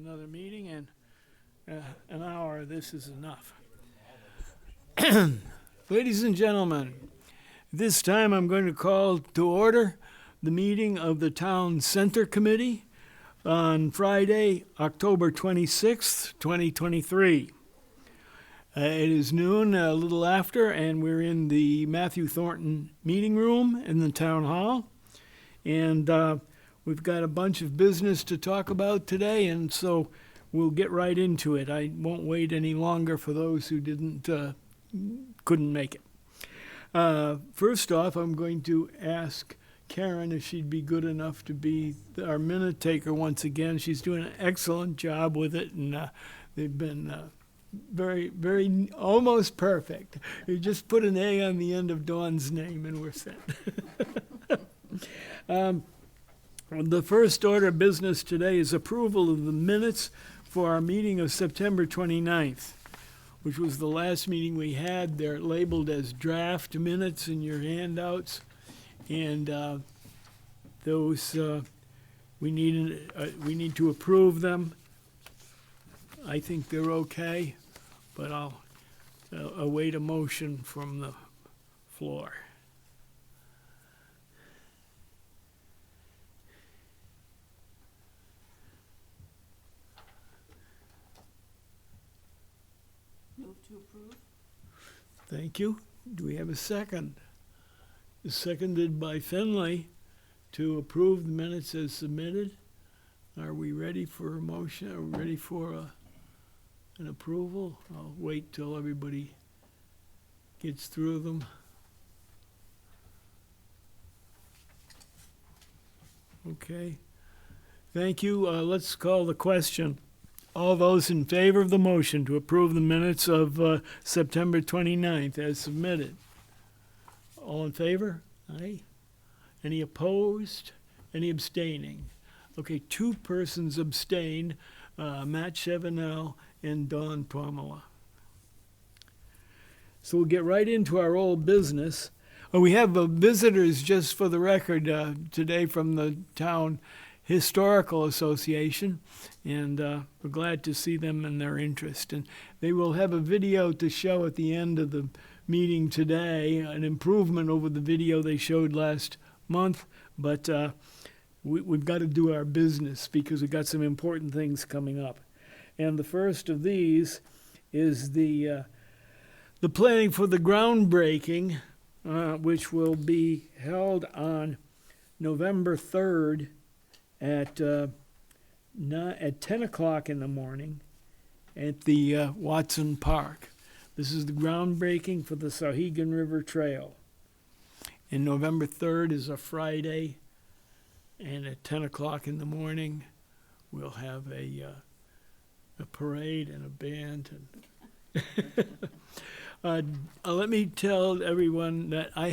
Another meeting, and an hour, this is enough. Ladies and gentlemen, this time I'm going to call to order the meeting of the Town Center Committee on Friday, October 26th, 2023. It is noon, a little after, and we're in the Matthew Thornton Meeting Room in the Town Hall. And we've got a bunch of business to talk about today, and so we'll get right into it. I won't wait any longer for those who couldn't make it. First off, I'm going to ask Karen if she'd be good enough to be our minute taker once again. She's doing an excellent job with it, and they've been very, very, almost perfect. You just put an A on the end of Dawn's name, and we're set. The first order of business today is approval of the minutes for our meeting of September 29th, which was the last meeting we had. They're labeled as draft minutes in your handouts, and those we need to approve them. I think they're okay, but I'll await a motion from the floor. Move to approve. Thank you. Do we have a second? Seconded by Finley to approve the minutes as submitted. Are we ready for a motion? Are we ready for an approval? I'll wait till everybody gets through them. Okay. Thank you. Let's call the question. All those in favor of the motion to approve the minutes of September 29th as submitted? All in favor? Aye. Any opposed? Any abstaining? Okay, 2 persons abstained, Matt Chevenel and Dawn Pomela. So we'll get right into our old business. We have visitors, just for the record, today from the Town Historical Association, and we're glad to see them and their interest. And they will have a video to show at the end of the meeting today, an improvement over the video they showed last month, but we've got to do our business because we've got some important things coming up. And the first of these is the planning for the groundbreaking, which will be held on November 3rd at 10 o'clock in the morning at the Watson Park. This is the groundbreaking for the Sauhegan River Trail. And November 3rd is a Friday, and at 10 o'clock in the morning, we'll have a parade and a band. And let me tell everyone that I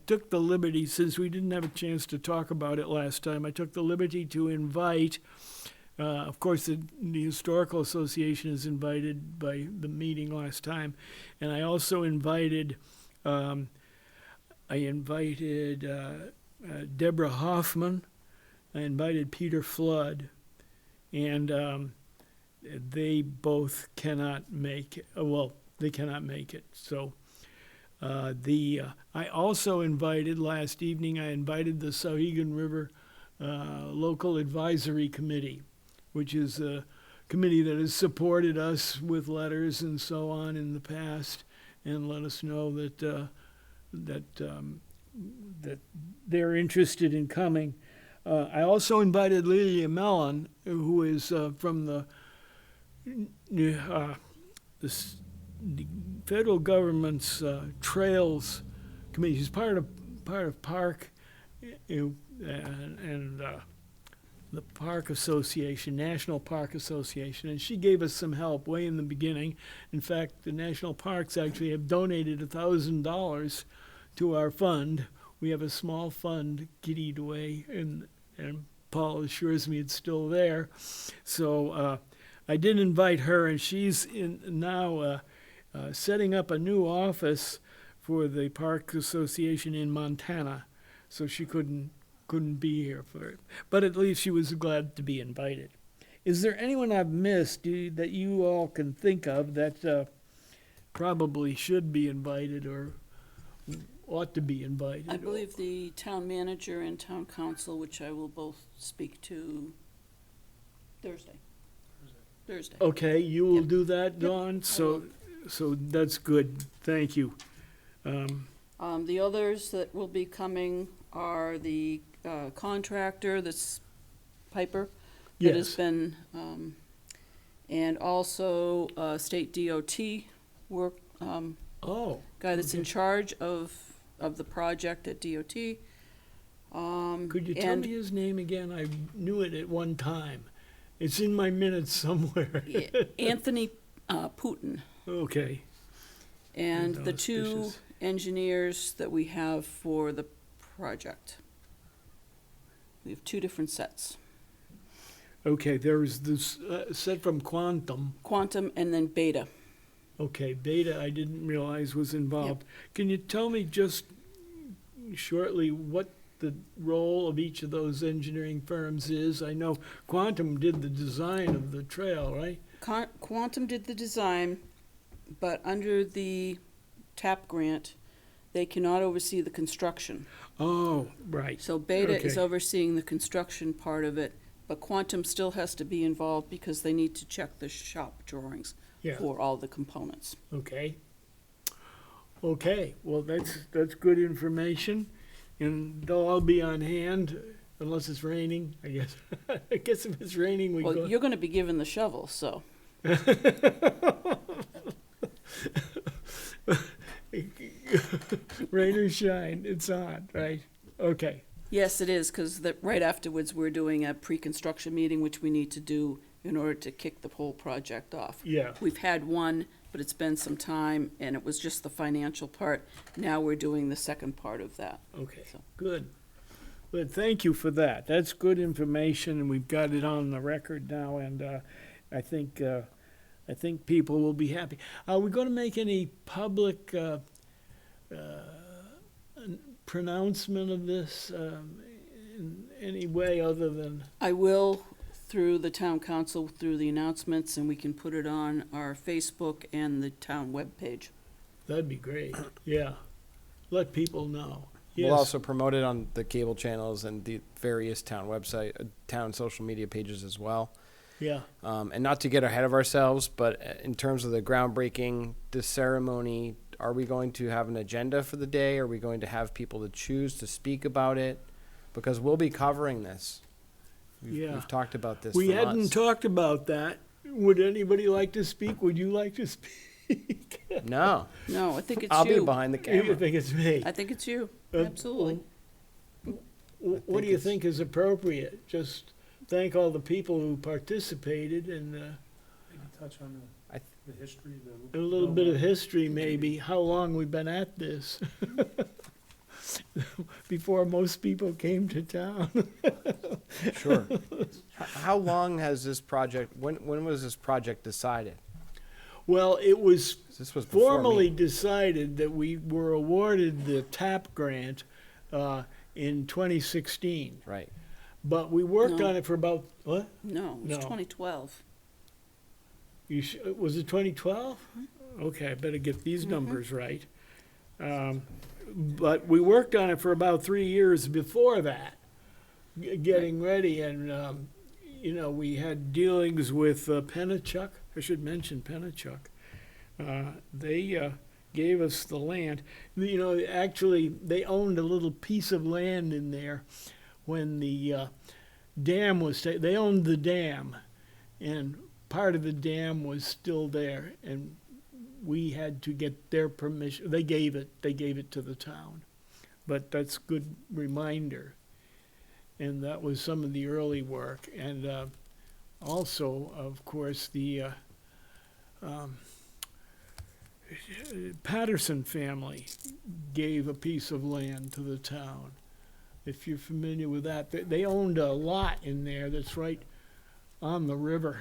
took the liberty, since we didn't have a chance to talk about it last time, I took the liberty to invite, of course, the Historical Association is invited by the meeting last time, and I also invited, Deborah Hoffman, I invited Peter Flood, and they both cannot make it. They cannot make it. So I also invited, last evening, I invited the Sauhegan River Local Advisory Committee, which is a committee that has supported us with letters and so on in the past, and let us know that they're interested in coming. I also invited Lilia Mellon, who is from the federal government's Trails Committee. She's part of Park and the Park Association, National Park Association, and she gave us some help way in the beginning. In fact, the national parks actually have donated $1,000 to our fund. We have a small fund kiddied away, and Paul assures me it's still there. So I did invite her, and she's now setting up a new office for the Park Association in Montana, so she couldn't be here for it. But at least she was glad to be invited. Is there anyone I've missed that you all can think of that probably should be invited or ought to be invited? I believe the town manager and town council, which I will both speak to Thursday. Thursday. Okay, you will Yep. do that, Dawn? So that's good. Thank you. The others that will be coming are the contractor, that's Piper, that has Yes. been, and also state DOT work, Oh, guy that's in Okay. charge of the project at DOT. could you tell and me his name again? I knew it at one time. It's in my minutes somewhere. Anthony Putin. Okay. And That's the two auspicious. engineers that we have for the project. We have two different sets, Okay, there's this set from Quantum. Quantum and then Beta. Okay, Beta I didn't realize was involved. Can you tell me just shortly what the role of each of those engineering firms is? I know Quantum did the design of the trail, right? Quantum did the design, but under the TAP grant, they cannot oversee the construction. Oh, right. So Beta is Okay. overseeing the construction part of it, but Quantum still has to be involved because they need to check the shop drawings Yeah, for all the components. okay. Okay, well, that's good information, and they'll all be on hand unless it's raining, I guess. I guess if it's raining, we Well, go. you're gonna be given the shovel, so. Rain or shine, it's on, right? Okay, Yes, it is, because right afterwards, we're doing a pre-construction meeting, which we need to do in order to kick the whole project off. yeah, We've had one, but it's been some time, and it was just the financial part. Now we're doing the second part of that. okay, So- good. Good, thank you for that. That's good information, and we've got it on the record now, and I think people will be happy. Are we going to make any public pronouncement of this in any way other than? I will, through the town council, through the announcements, and we can put it on our Facebook and the town webpage. That'd be great, yeah. Let people know. We'll Yes. also promote it on the cable channels and the various town website, town social media pages as well. Yeah, And not to get ahead of ourselves, but in terms of the groundbreaking, the ceremony, are we going to have an agenda for the day? Are we going to have people to choose to speak about it? Because we'll be covering this. Yeah. We've talked about this we for hadn't months. talked about that. Would anybody like to speak? Would you like to speak? No, No, I think it's I'll be you. behind the I camera. think it's me. I think it's you, Uh, absolutely. What do you it's- think is appropriate? Just thank all the people who participated and Maybe touch on I- the history, a little bit of history maybe, how long we've been at this. Before most people came to town. Sure. How long has this project, when was this project decided? Well, it was 'Cause this was before formally me. decided that we were awarded the TAP grant in 2016. Right. But we worked No. on it for about, what? No, it No. was 2012. Was it 2012? Mm-hmm. Okay, I better get these numbers right. But we worked on it for about 3 years before that, getting ready, and, we had dealings with Pennachuck. I should mention Pennachuck. They gave us the land. Actually, they owned a little piece of land in there when the dam was, they owned the dam, and part of the dam was still there, and we had to get their permission. They gave it to the town. But that's a good reminder. And that was some of the early work. And also, of course, the Patterson family gave a piece of land to the town. If you're familiar with that, they owned a lot in there that's right on the river.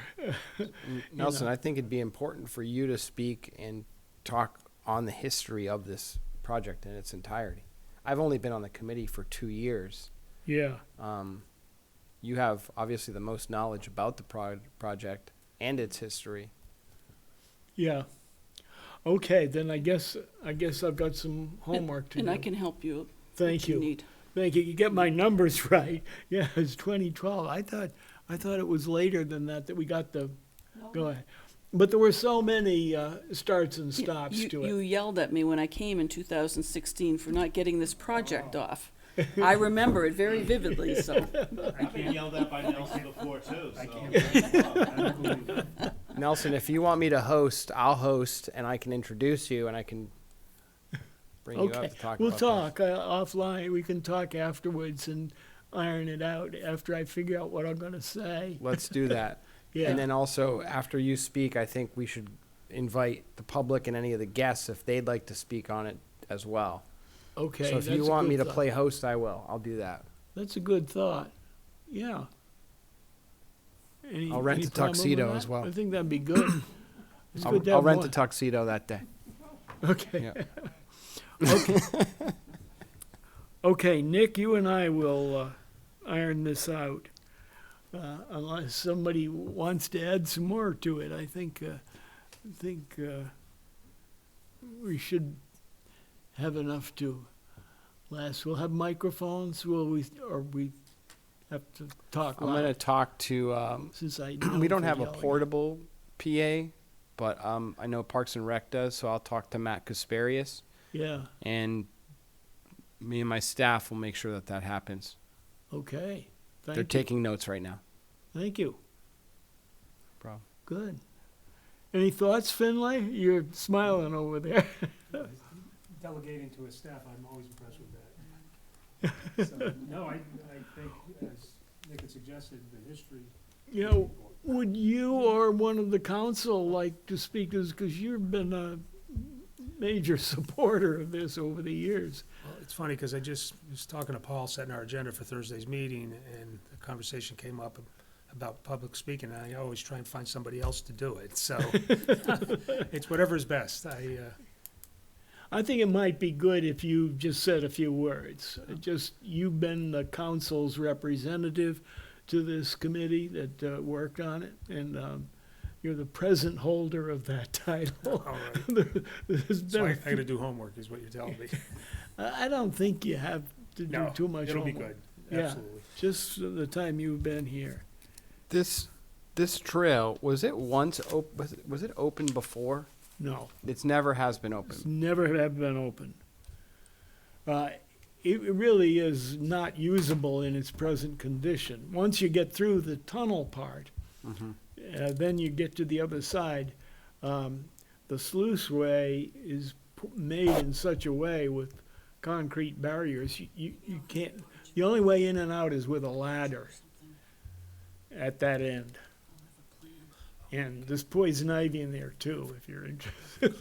Nelson, I think it'd be important for you to speak and talk on the history of this project in its entirety. I've only been on the committee for 2 years, Yeah, you have obviously the most knowledge about the project and its history. Yeah. Okay, then I guess I've got some homework to And do. I can help you. Thank if you you. need. Thank you. You get my numbers right. Yeah, it's 2012. I thought it was later than that we got the go ahead. But there were so many starts and stops You to it. yelled at me when I came in 2016 for not getting this project off. I remember it very vividly, so. I've been yelled at by Nelson before too, so. I don't believe it. Nelson, if you want me to host, I'll host, and I can introduce you, and I can bring you Okay, up to talk we'll about talk offline. We can talk afterwards and iron it out after I figure out what I'm going to say. this. Let's do that. Yeah. And then also, after you speak, I think we should invite the public and any of the guests if they'd like to speak on it as well. Okay. So if that's you a want me good to thought. play host, I will. I'll do that. That's a good thought. Yeah. I'll rent any a problem with tuxedo that? as well. I think that'd be good. It's I'll, good to I'll have rent one. a tuxedo that day. Okay. Yeah. Okay. Okay, Nick, you and I will iron this out. Unless somebody wants to add some more to it, I think we should have enough to last. We'll have microphones. Will we, or we have to talk I'm loud? going to talk to, Since I we don't know have for a yelling. portable PA, but I know Parks and Rec does, so I'll talk to Matt Kasparius, Yeah. and me and my staff will make sure that that happens. Okay. They're Thank you. taking notes right now. Thank you. Problem. Good. Any thoughts, Finlay? You're smiling over there. Delegating to a staff, I'm always impressed with that. So, no, I think, as Nick had suggested, the history. You know, would you or one of the council like to speak to this? Because you've been a major supporter of this over the years. Well, it's funny, because I just was talking to Paul, setting our agenda for Thursday's meeting, and the conversation came up about public speaking, and I always try and find somebody else to do it, so it's whatever's best. I think it might be good if you just said a few words. Just, you've been the council's representative to this committee that worked on it, and you're the present holder of that title. All right. There's been So a I few- gotta do homework, is what you're telling me. I don't think you have to do No, too much it'll be homework. good, Yeah. absolutely. Just the time you've been here. This trail, was it once was it open before? No. It's never has been It's open. never have been open. It really is not usable in its present condition. Once you get through the tunnel part, then you get to the other side. The sluice way is made in such a way with concrete barriers, you can't, the only way in and out is with a ladder at that end. And there's poison ivy in there too, if you're interested.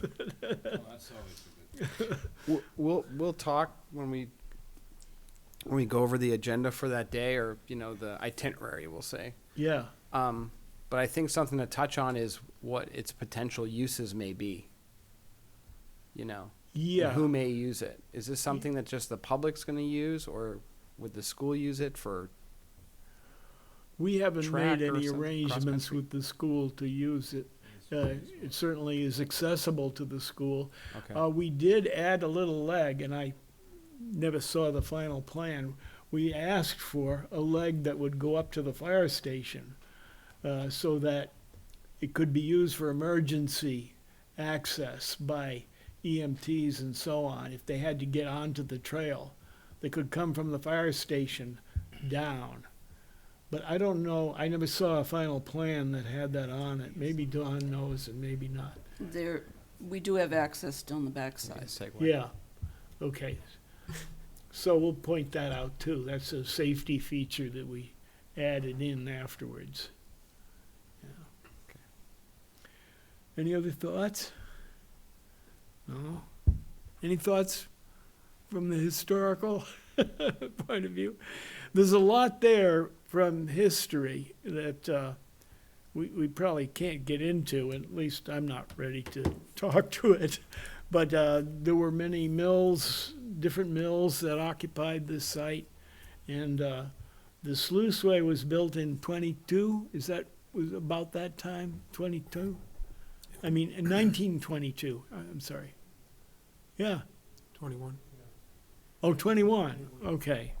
We'll talk when we go over the agenda for that day, or the itinerary, we'll say. Yeah. But I think something to touch on is what its potential uses may be. And Yeah. who may use it? Is this something that just the public's going to use, or would the school use it for? We haven't track made or any something, arrangements cross-country? with the school to use it. It certainly is accessible to the school. Okay. We did add a little leg, and I never saw the final plan. We asked for a leg that would go up to the fire station so that it could be used for emergency access by EMTs and so on. If they had to get onto the trail, they could come from the fire station down. But I don't know, I never saw a final plan that had that on it. Maybe Dawn knows and maybe not. We do have access down the backside. Segue. Yeah, okay. So we'll point that out too. That's a safety feature that we added in afterwards. Yeah. Okay. Any other thoughts? No? Any thoughts from the historical point of view? There's a lot there from history that we probably can't get into, at least I'm not ready to talk to it. But there were many mills, different mills that occupied this site, and the sluiceway was built in 22, was about that time, 22? I mean, in 1922, I'm sorry. Yeah, 21. oh, 21, okay.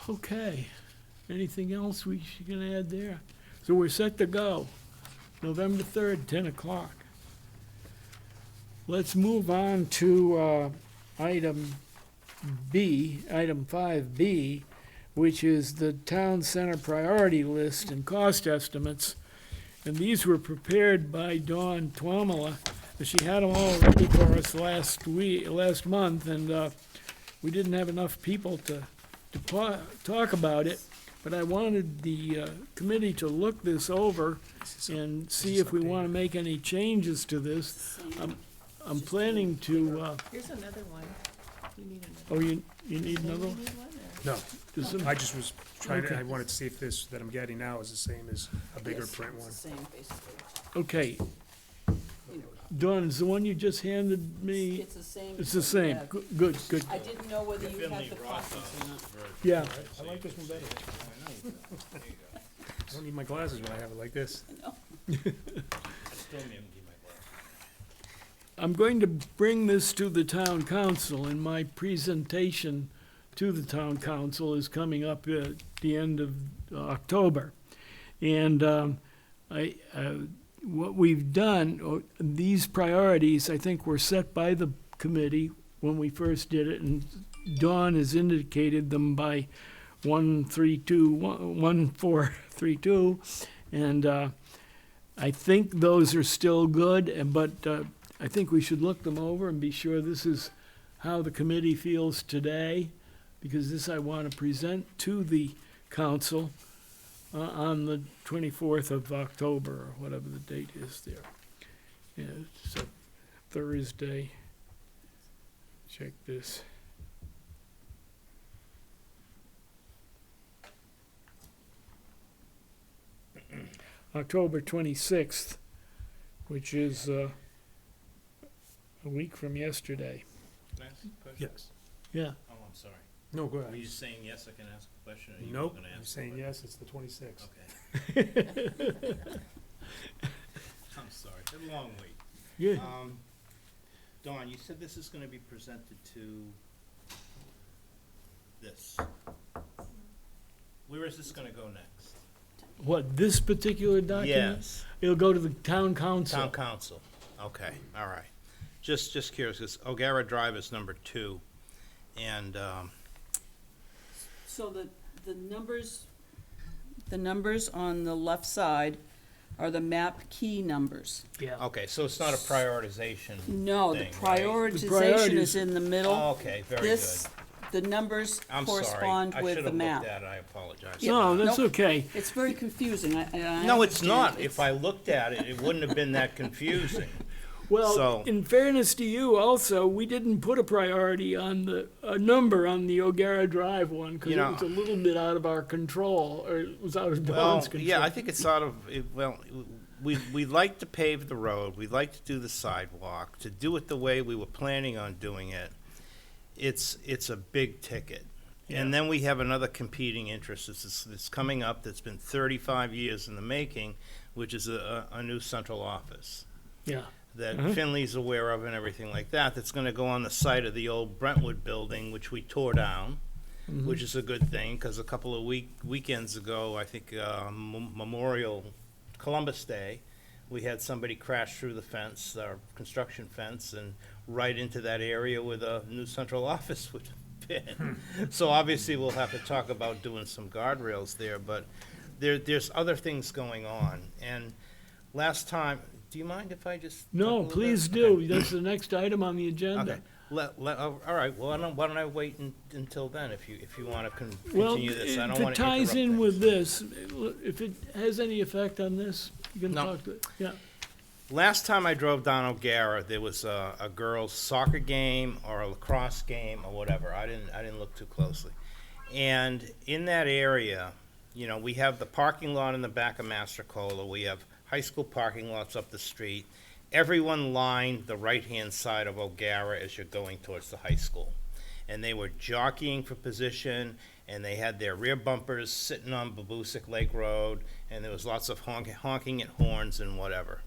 Okay, anything else we can add there? So we're set to go, November 3rd, 10 o'clock. Let's move on to item B, item 5B, which is the town center priority list and cost estimates. And these were prepared by Dawn Twamala. She had them all ready for us last month, and we didn't have enough people to talk about it. But I wanted the committee to look this over and see if we want to make any changes to this. I'm planning to, Here's another one. You need another. oh, you need another one? You need one, or- No, Does some- I just was trying to, Okay. I wanted to see if this that I'm getting now is the same as a bigger Yes, print it's one. the same, basically. Okay, You know, Dawn, is the one you just handed me? It's the same. It's the as what we same. have. Good, good. I didn't know whether you had Finley the Roth copies or not. Yeah, I like this one better. I don't need my glasses when I have it like this. I still need my glasses. I'm going to bring this to the town council, and my presentation to the town council is coming up at the end of October. And what we've done, these priorities, I think, were set by the committee when we first did it, and Dawn has indicated them by 1432, and I think those are still good, but I think we should look them over and be sure this is how the committee feels today, because this I want to present to the council on the 24th of October, or whatever the date is there. Yeah, it's a Thursday. Check this. October 26th, which is a week from yesterday. Can I ask a question? Yes. Yeah. Oh, I'm sorry. No, go Were ahead. you saying yes, I can ask a question? Or you Nope, were gonna I'm ask a saying question? yes, it's the 26th. Okay. I'm sorry, it's a long wait. Yeah. Dawn, you said this is gonna be presented to this. Where is this gonna go next? What, this particular document? Yes, It'll go to the town council. town council. Okay, all right. Just curious, because O'Gara Drive is number 2, and, So the numbers on the left side are the map key numbers. Yeah. okay, so it's not a prioritization. No, the thing, right? prioritization priorities- is in the middle. Okay, very good. This, the numbers I'm sorry. correspond I with should the have map. looked at it, I apologize. Yeah. No, that's Nope. okay. It's very confusing. I No, it's understand. not. It's- If I looked at it, it wouldn't have been that confusing. Well, So- in fairness to you also, we didn't put a priority on a number on the O'Gara Drive one, because You it know- was a little bit out of our control, or it was out of Well, Dawn's control. yeah, I think it's sort of, we like to pave the road, we like to do the sidewalk, to do it the way we were planning on doing it. It's a big ticket. And then we have another competing interest that's coming up, that's been 35 years in the making, which is a new central office Yeah, that Uh-huh. Finley's aware of and everything like that, that's gonna go on the site of the old Brentwood building, which we tore down, Mm-hmm. which is a good thing, because a couple of weekends ago, I think, Memorial Columbus Day, we had somebody crash through the fence, our construction fence, and right into that area where the new central office would have been. So obviously, we'll have to talk about doing some guardrails there, but there's other things going on. And last time, do you mind if I just? talk a no, little please bit? do, Okay. that's the next item on the agenda. Okay, all right, well, why don't I wait until then, if you wanna Well, continue this, I don't if wanna it ties interrupt in with things. this, if it has any effect on this, you can No. talk to it, yeah. Last time I drove down O'Gara, there was a girls' soccer game or a lacrosse game or whatever. I didn't look too closely. And in that area, You know, we have the parking lot in the back of Master Cola, we have high school parking lots up the street. Everyone lined the right-hand side of O'Gara as you're going towards the high school. And they were jockeying for position, and they had their rear bumpers sitting on Babusick Lake Road, and there was lots of honking at horns and whatever.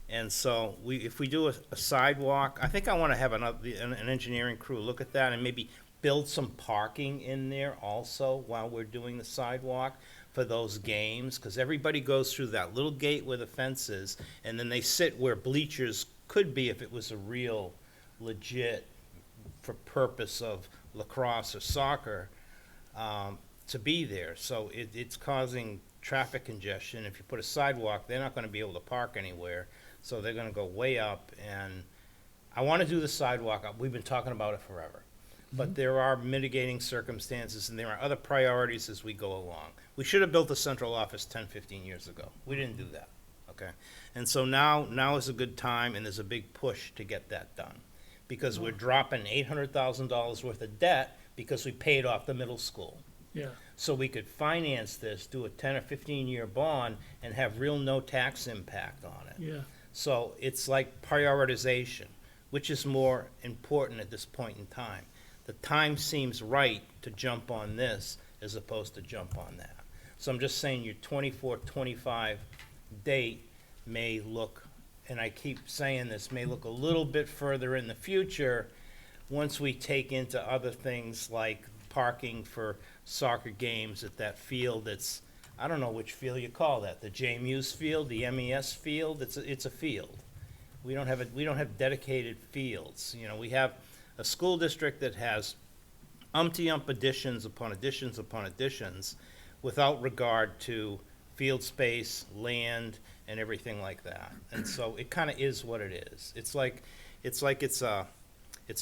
And so if we do a sidewalk, I think I want to have an engineering crew look at that and maybe build some parking in there also while we're doing the sidewalk for those games, because everybody goes through that little gate where the fence is, and then they sit where bleachers could be if it was a real legit, for purpose of lacrosse or soccer, to be there. So it's causing traffic congestion. If you put a sidewalk, they're not gonna be able to park anywhere, so they're gonna go way up, and I wanna do the sidewalk. We've been talking about it forever. But there are mitigating circumstances, and there are other priorities as we go along. We should have built a central office 10, 15 years ago. We didn't do that, okay? And so now is a good time, and there's a big push to get that done. Because we're dropping $800,000 worth of debt because we paid off the middle school. Yeah, So we could finance this, do a 10 or 15-year bond, and have real no tax impact on it. yeah, So it's like prioritization, which is more important at this point in time. The time seems right to jump on this as opposed to jump on that. So I'm just saying your 24, 25 date may look, and I keep saying this, may look a little bit further in the future once we take into other things like parking for soccer games at that field that's, I don't know which field you call that, the J Muse field, the MES field, it's a field. We don't have dedicated fields. You know, we have a school district that has umpty-ump additions upon additions upon additions without regard to field space, land, and everything like that. And so it kind of is what it is. It's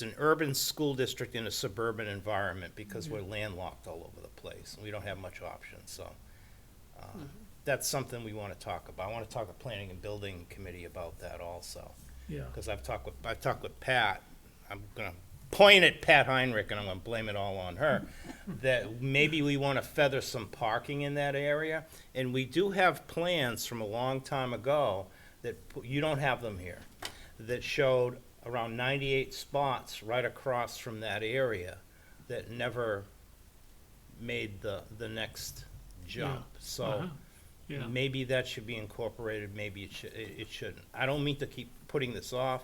an urban school district in a suburban environment because we're landlocked all over the place. We don't have much options, so that's something we want to talk about. I want to talk to Planning and Building Committee about that also. yeah. Because I've talked with Pat. I'm gonna point at Pat Heinrich, and I'm gonna blame it all on her, that maybe we wanna feather some parking in that area. And we do have plans from a long time ago that, you don't have them here, that showed around 98 spots right across from that area that never made the next jump. So Uh-huh. Yeah, maybe that should be incorporated, maybe it shouldn't. I don't mean to keep putting this off,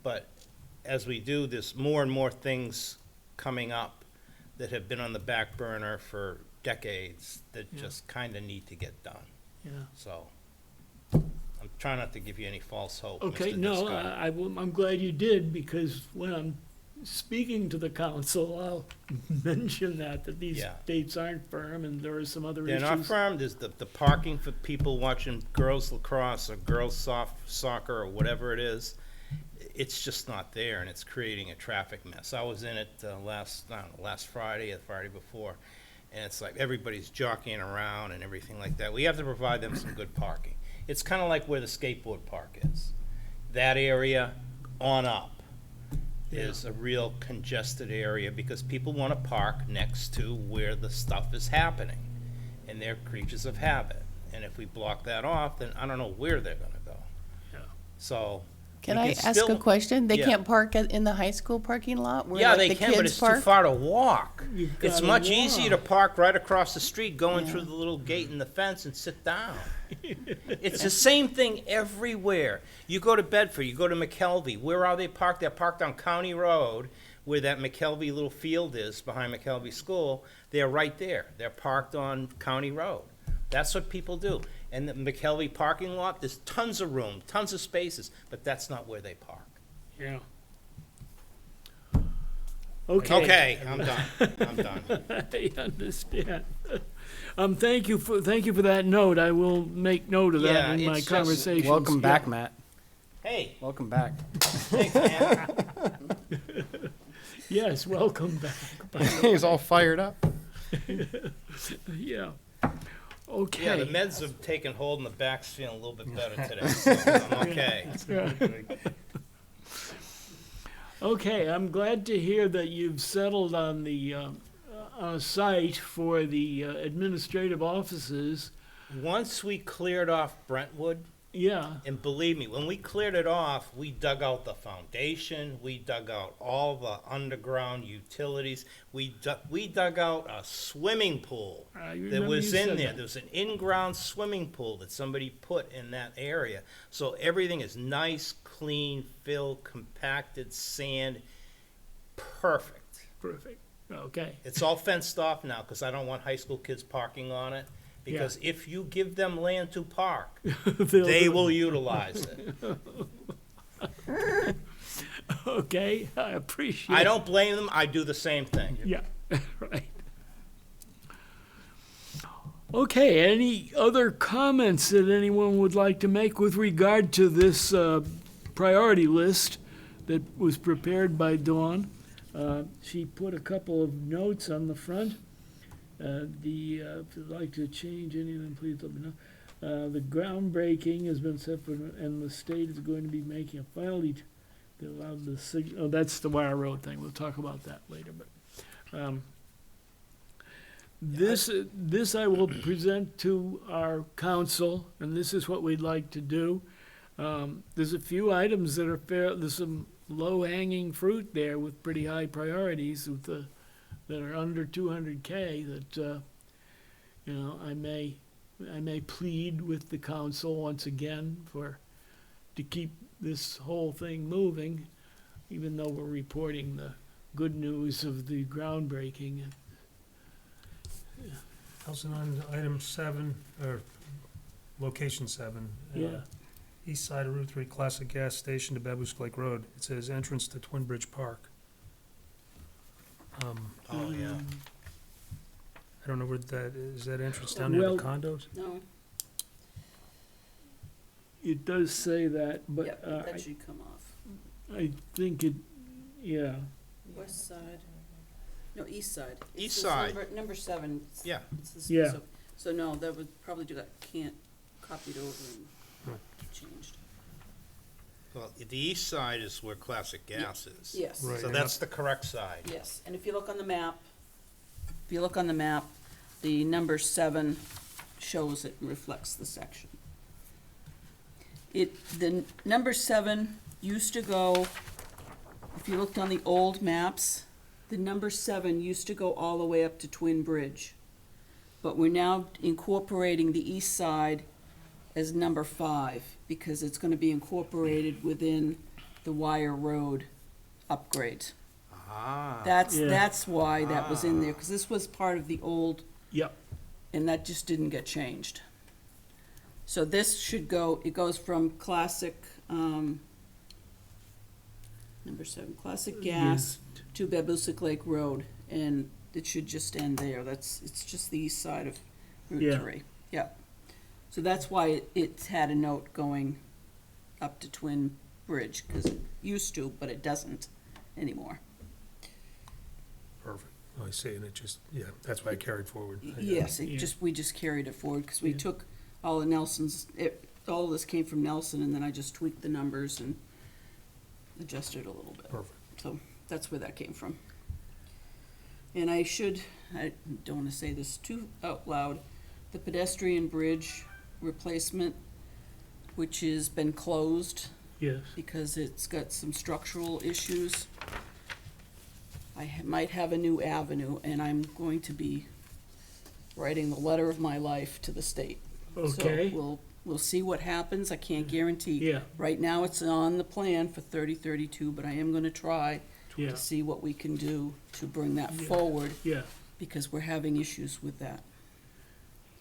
but as we do, there's more and more things coming up that have been on the back burner for decades that Yeah. just kind of need to get done. yeah. So I'm trying not to give you any false hope, Okay, Mr. no, Disco. I'm glad you did, because when I'm speaking to the council, I'll mention that these Yeah. dates aren't firm, and there are some other They're issues. not firm. There's the parking for people watching girls lacrosse or girls soccer or whatever it is. It's just not there, and it's creating a traffic mess. I was in it last Friday or the Friday before, and it's like everybody's jockeying around and everything like that. We have to provide them some good parking. It's kind of like where the skateboard park is. That area on up is a real congested area because people want to park next to where the stuff is happening, and they're creatures of habit. And if we block that off, then I don't know where they're going to go. Yeah. So. Can we I ask still- a question? They Yeah. can't park in the high school parking lot where Yeah, like they the can, but kids it's too park? far to walk. You've It's gotta much easier to walk. park right across the street, going Yeah. through the little gate in the fence and sit down. It's the same thing everywhere. You go to Bedford, you go to McKelvey. Where are they parked? They're parked on County Road, where that McKelvey little field is behind McKelvey School. They're right there. They're parked on County Road. That's what people do. And the McKelvey parking lot, there's tons of room, tons of spaces, but that's not where they park. Yeah. Okay. Okay, I'm done. I'm done. I understand. Thank you for that note. I will make note of Yeah, that in my it's just- conversations. Welcome back, Yeah. Matt. Hey, Welcome back. thanks, man. Yes, welcome back. He's all fired up. Yeah. Yeah, Okay. the meds have taken hold and the back's feeling a little bit better today, so I'm okay. Okay, I'm glad to hear that you've settled on the site for the administrative offices. Once we cleared off Brentwood, Yeah, and believe me, when we cleared it off, we dug out the foundation, we dug out all the underground utilities, we dug out a swimming pool I that remember was you in said there. that. There was an in-ground swimming pool that somebody put in that area. So everything is nice, clean, filled, compacted, sand, perfect. Perfect. Okay. It's all fenced off now because I don't want high school kids parking on it. Because if you give them land to park, they will utilize it. Okay, I appreciate. I don't blame them. I do the same thing. Yeah, right. Okay, any other comments that anyone would like to make with regard to this priority list that was prepared by Dawn? She put a couple of notes on the front. If you'd like to change any of them, please let me know. The groundbreaking has been set for, and the state is going to be making a final that allowed the oh, that's the Wire Road thing. We'll talk about that later, but, this I will present to our council, and this is what we'd like to do. There's a few items that are there's some low-hanging fruit there with pretty high priorities with that are under 200K that, you know, I may plead with the council once again to keep this whole thing moving, even though we're reporting the good news of the groundbreaking. Nelson, on item 7, or location 7. Yeah, East side of Route 3, Classic Gas Station to Babusk Lake Road. It says entrance to Twin Bridge Park. Oh, yeah. I don't know where that is. That entrance down near Well- the condos? No, it does say that, but yep, that should come off. I think it, yeah, West side, no, east side. It's East this side. Number 7. Yeah. It's this- Yeah. So no, that would probably do that, can't copy it over Right. and changed. Well, the east side is where Classic Gas is. Yes. Right. So that's the correct side. Yes, and if you look on the map, the number 7 shows it and reflects the section. The number 7 used to go, if you looked on the old maps, the number 7 used to go all the way up to Twin Bridge. But we're now incorporating the east side as number 5, because it's gonna be incorporated within the Wire Road upgrade. Ah. Yeah. That's why that was in there, because this was part of the old, yep, and that just didn't get changed. So this should go, it goes from classic, number 7, classic gas to Babusick Lake Road, and it should just end there. It's just the east side of Yeah. Route 3. Yep. So that's why it had a note going up to Twin Bridge, because it used to, but it doesn't anymore. Perfect. I see, and it just, yeah, that's why I carried forward. Yes, Yeah. we just carried it forward, because we Yeah. took all of Nelson's, all of this came from Nelson, and then I just tweaked the numbers and adjusted it a little bit. Perfect. So that's where that came from. And I don't want to say this too out loud, the pedestrian bridge replacement, which has been closed yes. because it's got some structural issues. Might have a new avenue, and I'm going to be writing the letter of my life to the state. Okay. So we'll see what happens. I can't guarantee. Yeah, Right now, it's on the plan for 3032, but I am gonna try yeah, to see what we can do to bring that Yeah. forward, yeah. because we're having issues with that.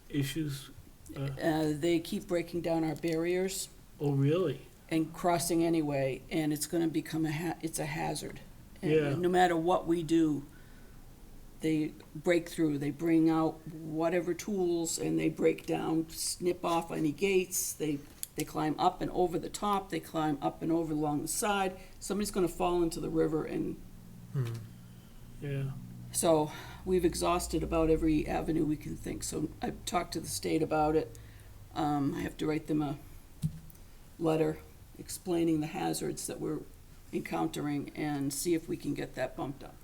Issues, They keep breaking down our barriers oh, really? and crossing anyway, and it's gonna become it's a hazard. And Yeah. no matter what we do, they break through, they bring out whatever tools, and they break down, snip off any gates, they climb up and over the top, they climb up and over along the side. Somebody's gonna fall into the river, and Yeah, so we've exhausted about every avenue we can think. So I've talked to the state about it. I have to write them a letter explaining the hazards that we're encountering and see if we can get that bumped up.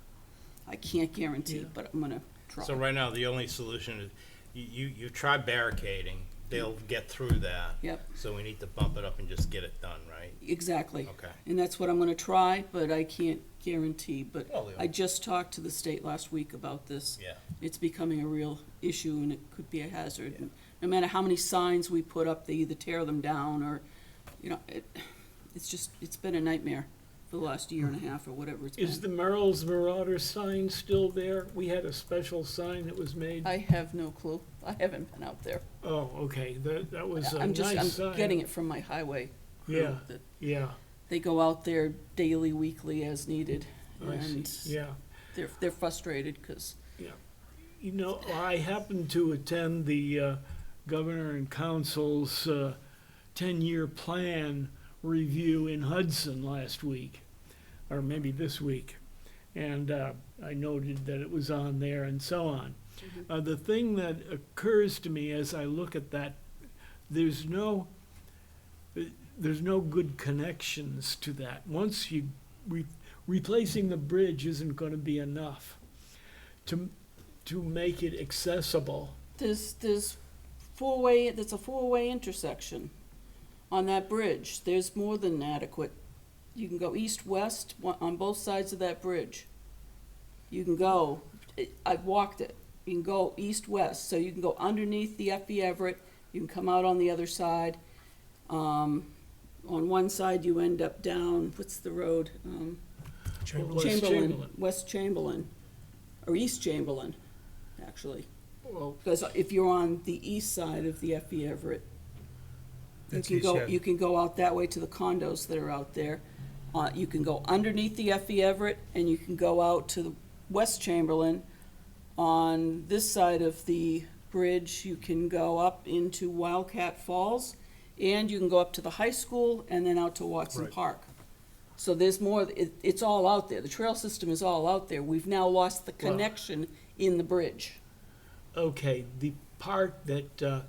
I can't guarantee, Yeah. but I'm gonna try. So right now, the only solution is, you try barricading, they'll get through that. Yep, So we need to bump it up and just get it done, right? exactly. Okay. And that's what I'm gonna try, but I can't guarantee. But Well, I just talked to the state last week about this. Yeah. It's becoming a real issue and it could be a hazard. And no matter how many signs we put up, they either tear them down or, it's been a nightmare for the last year and a half or whatever it's Is been. the Merrill's Marauder sign still there? We had a special sign that was made. I have no clue. I haven't been out there. Oh, okay, that was a I'm nice sign. getting it from my highway crew. Yeah. That Yeah, they go out there daily, weekly as needed. I see, And yeah. they're frustrated because, You know, I happened to attend the Governor and Council's 10-year plan review in Hudson last week, or maybe this week. And I noted that it was on there and so on. The thing that occurs to me as I look at that, there's no good connections to that. Once you, replacing the bridge isn't going to be enough to make it accessible. there's a four-way intersection on that bridge. There's more than adequate. You can go east-west on both sides of that bridge. You can go, I've walked it. You can go east-west, so you can go underneath the F.E. Everett, you can come out on the other side. On one side, you end up down, what's the road? Chamberlain. West Chamberlain. West Chamberlain, or East Chamberlain, actually. Well, Because if you're on the east side of the F.E. Everett, That's you east, can go, yeah. you can go out that way to the condos that are out there. You can go underneath the F.E. Everett, and you can go out to the West Chamberlain. On this side of the bridge, you can go up into Wildcat Falls, and you can go up to the high school and then out to Watson Right. Park. So there's more, it's all out there. The trail system is all out there. We've now lost the Well- connection in the bridge. okay, the part that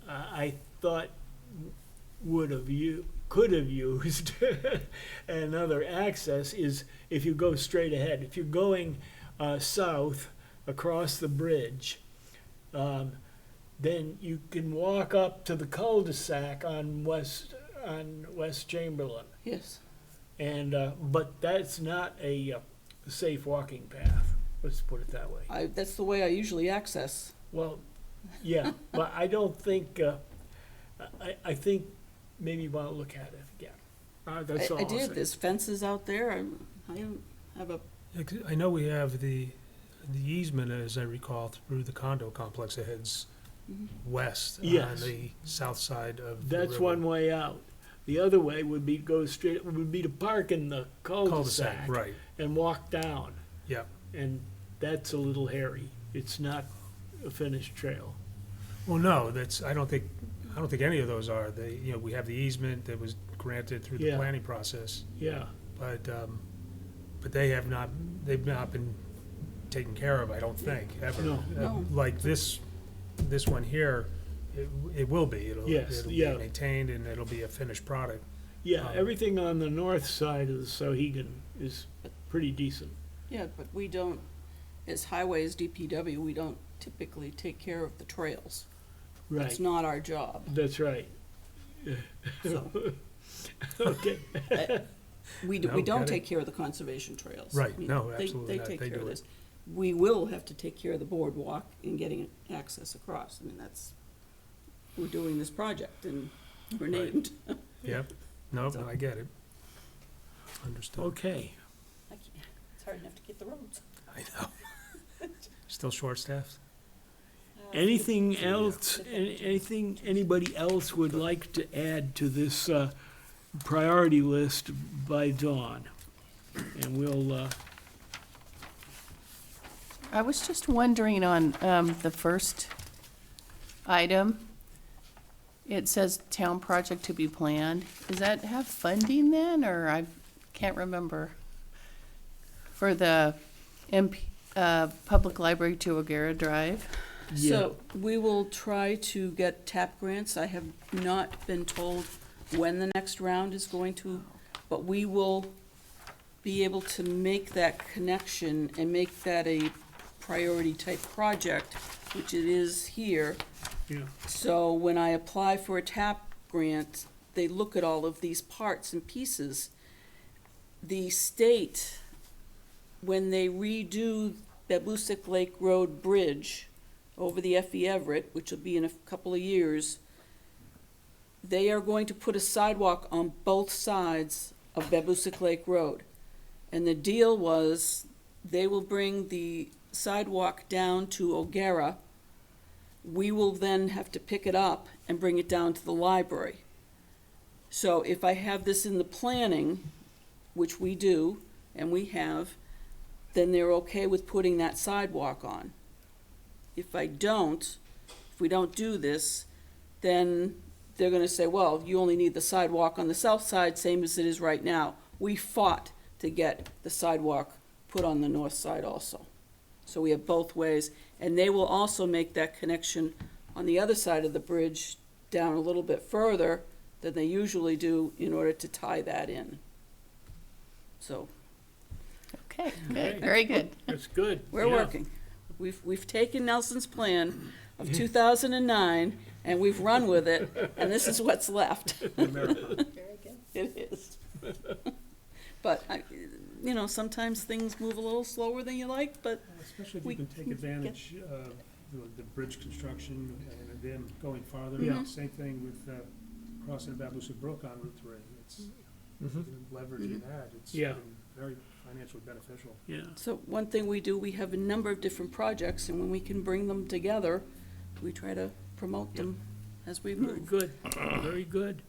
I thought could have used another access is if you go straight ahead. If you're going south across the bridge, then you can walk up to the cul-de-sac on West Chamberlain, Yes. and but that's not a safe walking path. Let's put it that way. That's the way I usually access. Well, yeah, but I don't think, I think maybe you want to look at it again. That's all I I'll did, say. there's fences out there, I don't have a, Yeah, 'cause I know we have the easement, as I recall, through the condo complex that heads west on Yes. the south side of the That's river. one way out. The other way would be go straight, would be to park in the Cul-de-sac, cul-de-sac right, and walk down. yeah. And that's a little hairy. It's not a finished trail. Well, no, I don't think any of those are. We have the easement that was granted through the Yeah. planning process, Yeah, but they've not been taken care of, I don't think, ever. No. No. Like this one here, it will be. Yes, It'll yeah. be maintained and it'll be a finished product. yeah, everything on the north side of the Sohegan is pretty decent. yeah, but we don't, as highways, DPW, we don't typically take care of the trails. Right, That's not our job, that's right. so, Okay, we No, don't got it. take care of the conservation trails. Right, I mean, no, they- absolutely not. They take They care of do it. this. We will have to take care of the boardwalk and getting access across, I mean, we're doing this project and we're Right. named. Yep, no, So- I get it. Understood. okay. It's hard enough to get the roads. I know. Still short-staffed? Anything else, anything anybody else would like to add to this priority list by Dawn? And we'll, I was just wondering on the first item, it says town project to be planned. Does that have funding then, or I can't remember? For the Public Library to O'Gara Drive? yeah, So we will try to get TAP grants. I have not been told when the next round is going to, but we will be able to make that connection and make that a priority type project, which it is here. Yeah. So when I apply for a TAP grant, they look at all of these parts and pieces. The state, when they redo Babusick Lake Road Bridge over the F.E. Everett, which will be in a couple of years, they are going to put a sidewalk on both sides of Babusick Lake Road. And the deal was, they will bring the sidewalk down to O'Gara. We will then have to pick it up and bring it down to the library. So if I have this in the planning, which we do, and we have, then they're okay with putting that sidewalk on. If I don't, if we don't do this, then they're gonna say, well, you only need the sidewalk on the south side, same as it is right now. We fought to get the sidewalk put on the north side also. So we have both ways, and they will also make that connection on the other side of the bridge down a little bit further than they usually do in order to tie that in. So, Okay, good, very good. That's good. we're Yeah. working. We've taken Nelson's plan of 2009, and we've run with it, and this is what's left. Very good. It is. But, sometimes things move a little slower than you like, but Especially if We you can take can advantage of the bridge construction and them going farther. Yeah. Same thing with crossing Babusick Brook on Route 3. It's Mhm. leveraging that. It's Yeah. been very financially beneficial. Yeah. so one thing we do, we have a number of different projects, and when we can bring them together, we try to promote them as we Very move. good, very good.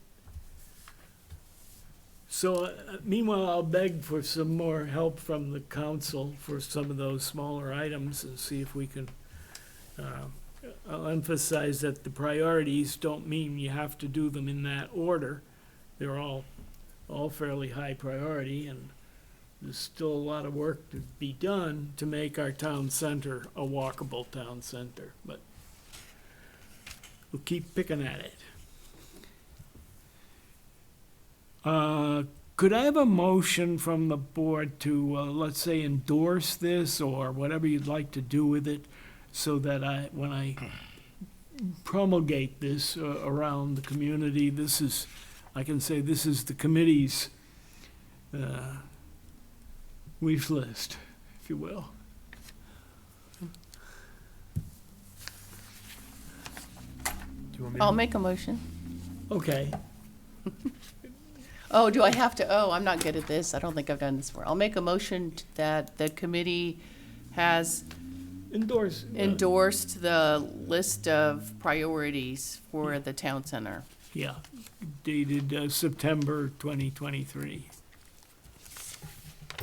So meanwhile, I'll beg for some more help from the council for some of those smaller items and see if we can, I'll emphasize that the priorities don't mean you have to do them in that order. They're all fairly high priority, and there's still a lot of work to be done to make our town center a walkable town center, but we'll keep picking at it. Could I have a motion from the board to, let's say, endorse this or whatever you'd like to do with it, so that when I promulgate this around the community, I can say this is the committee's wish list, if you will. Do you want me I'll to? make a motion. Okay, Oh, do I have to? Oh, I'm not good at this. I don't think I've done this before. I'll make a motion that the committee has endorse. endorsed the list of priorities for the town center. Yeah, dated September 2023.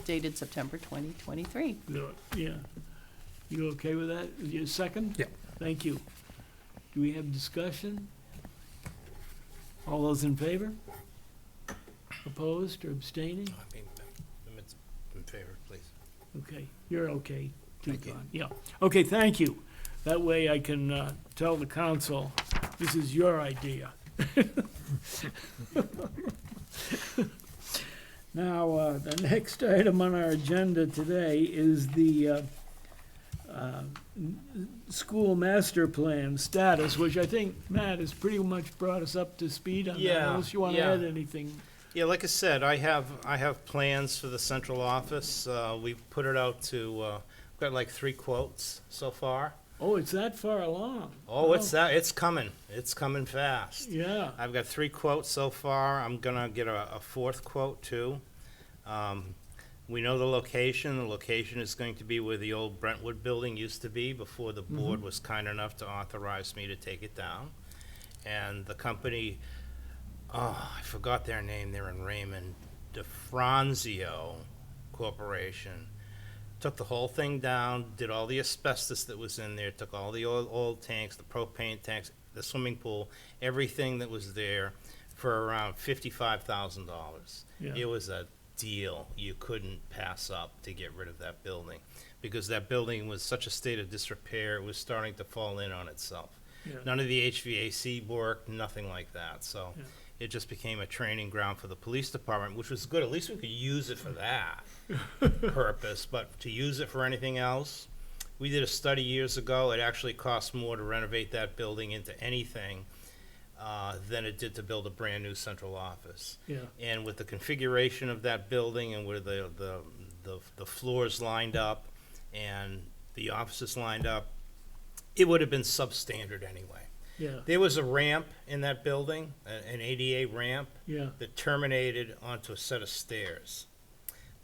Dated September 2023. Yeah. You okay with that? You second? Yeah. Thank you. Do we have discussion? All those in favor? Opposed or abstaining? I'm in favor, please. Okay, you're okay too, Thank you. Don. Yeah, okay, thank you. That way I can tell the council, this is your idea. Now, the next item on our agenda today is the school master plan status, which I think Matt has pretty much brought us up to speed on that. Yeah, Unless you want to yeah. add anything. Yeah, like I said, I have plans for the central office. We've put it out to, we've got like 3 quotes so far. Oh, it's that far along. Oh, it's coming. It's coming fast. Yeah, I've got 3 quotes so far. I'm gonna get a 4th quote too. We know the location. The location is going to be where the old Brentwood building used to be before the board was kind enough to authorize me to take it down. And the company, I forgot their name, they're in Raymond, DeFranzio Corporation, took the whole thing down, did all the asbestos that was in there, took all the old tanks, the propane tanks, the swimming pool, everything that was there for around $55,000. yeah. It was a deal you couldn't pass up to get rid of that building, because that building was such a state of disrepair, it was starting to fall in on itself. Yeah. None of the HVAC worked, nothing like that, so Yeah. it just became a training ground for the police department, which was good. At least we could use it for that purpose, but to use it for anything else, We did a study years ago. It actually costs more to renovate that building into anything than it did to build a brand-new central office. Yeah. And with the configuration of that building and where the floors lined up and the offices lined up, it would have been substandard anyway. Yeah. There was a ramp in that building, an ADA ramp, Yeah. that terminated onto a set of stairs.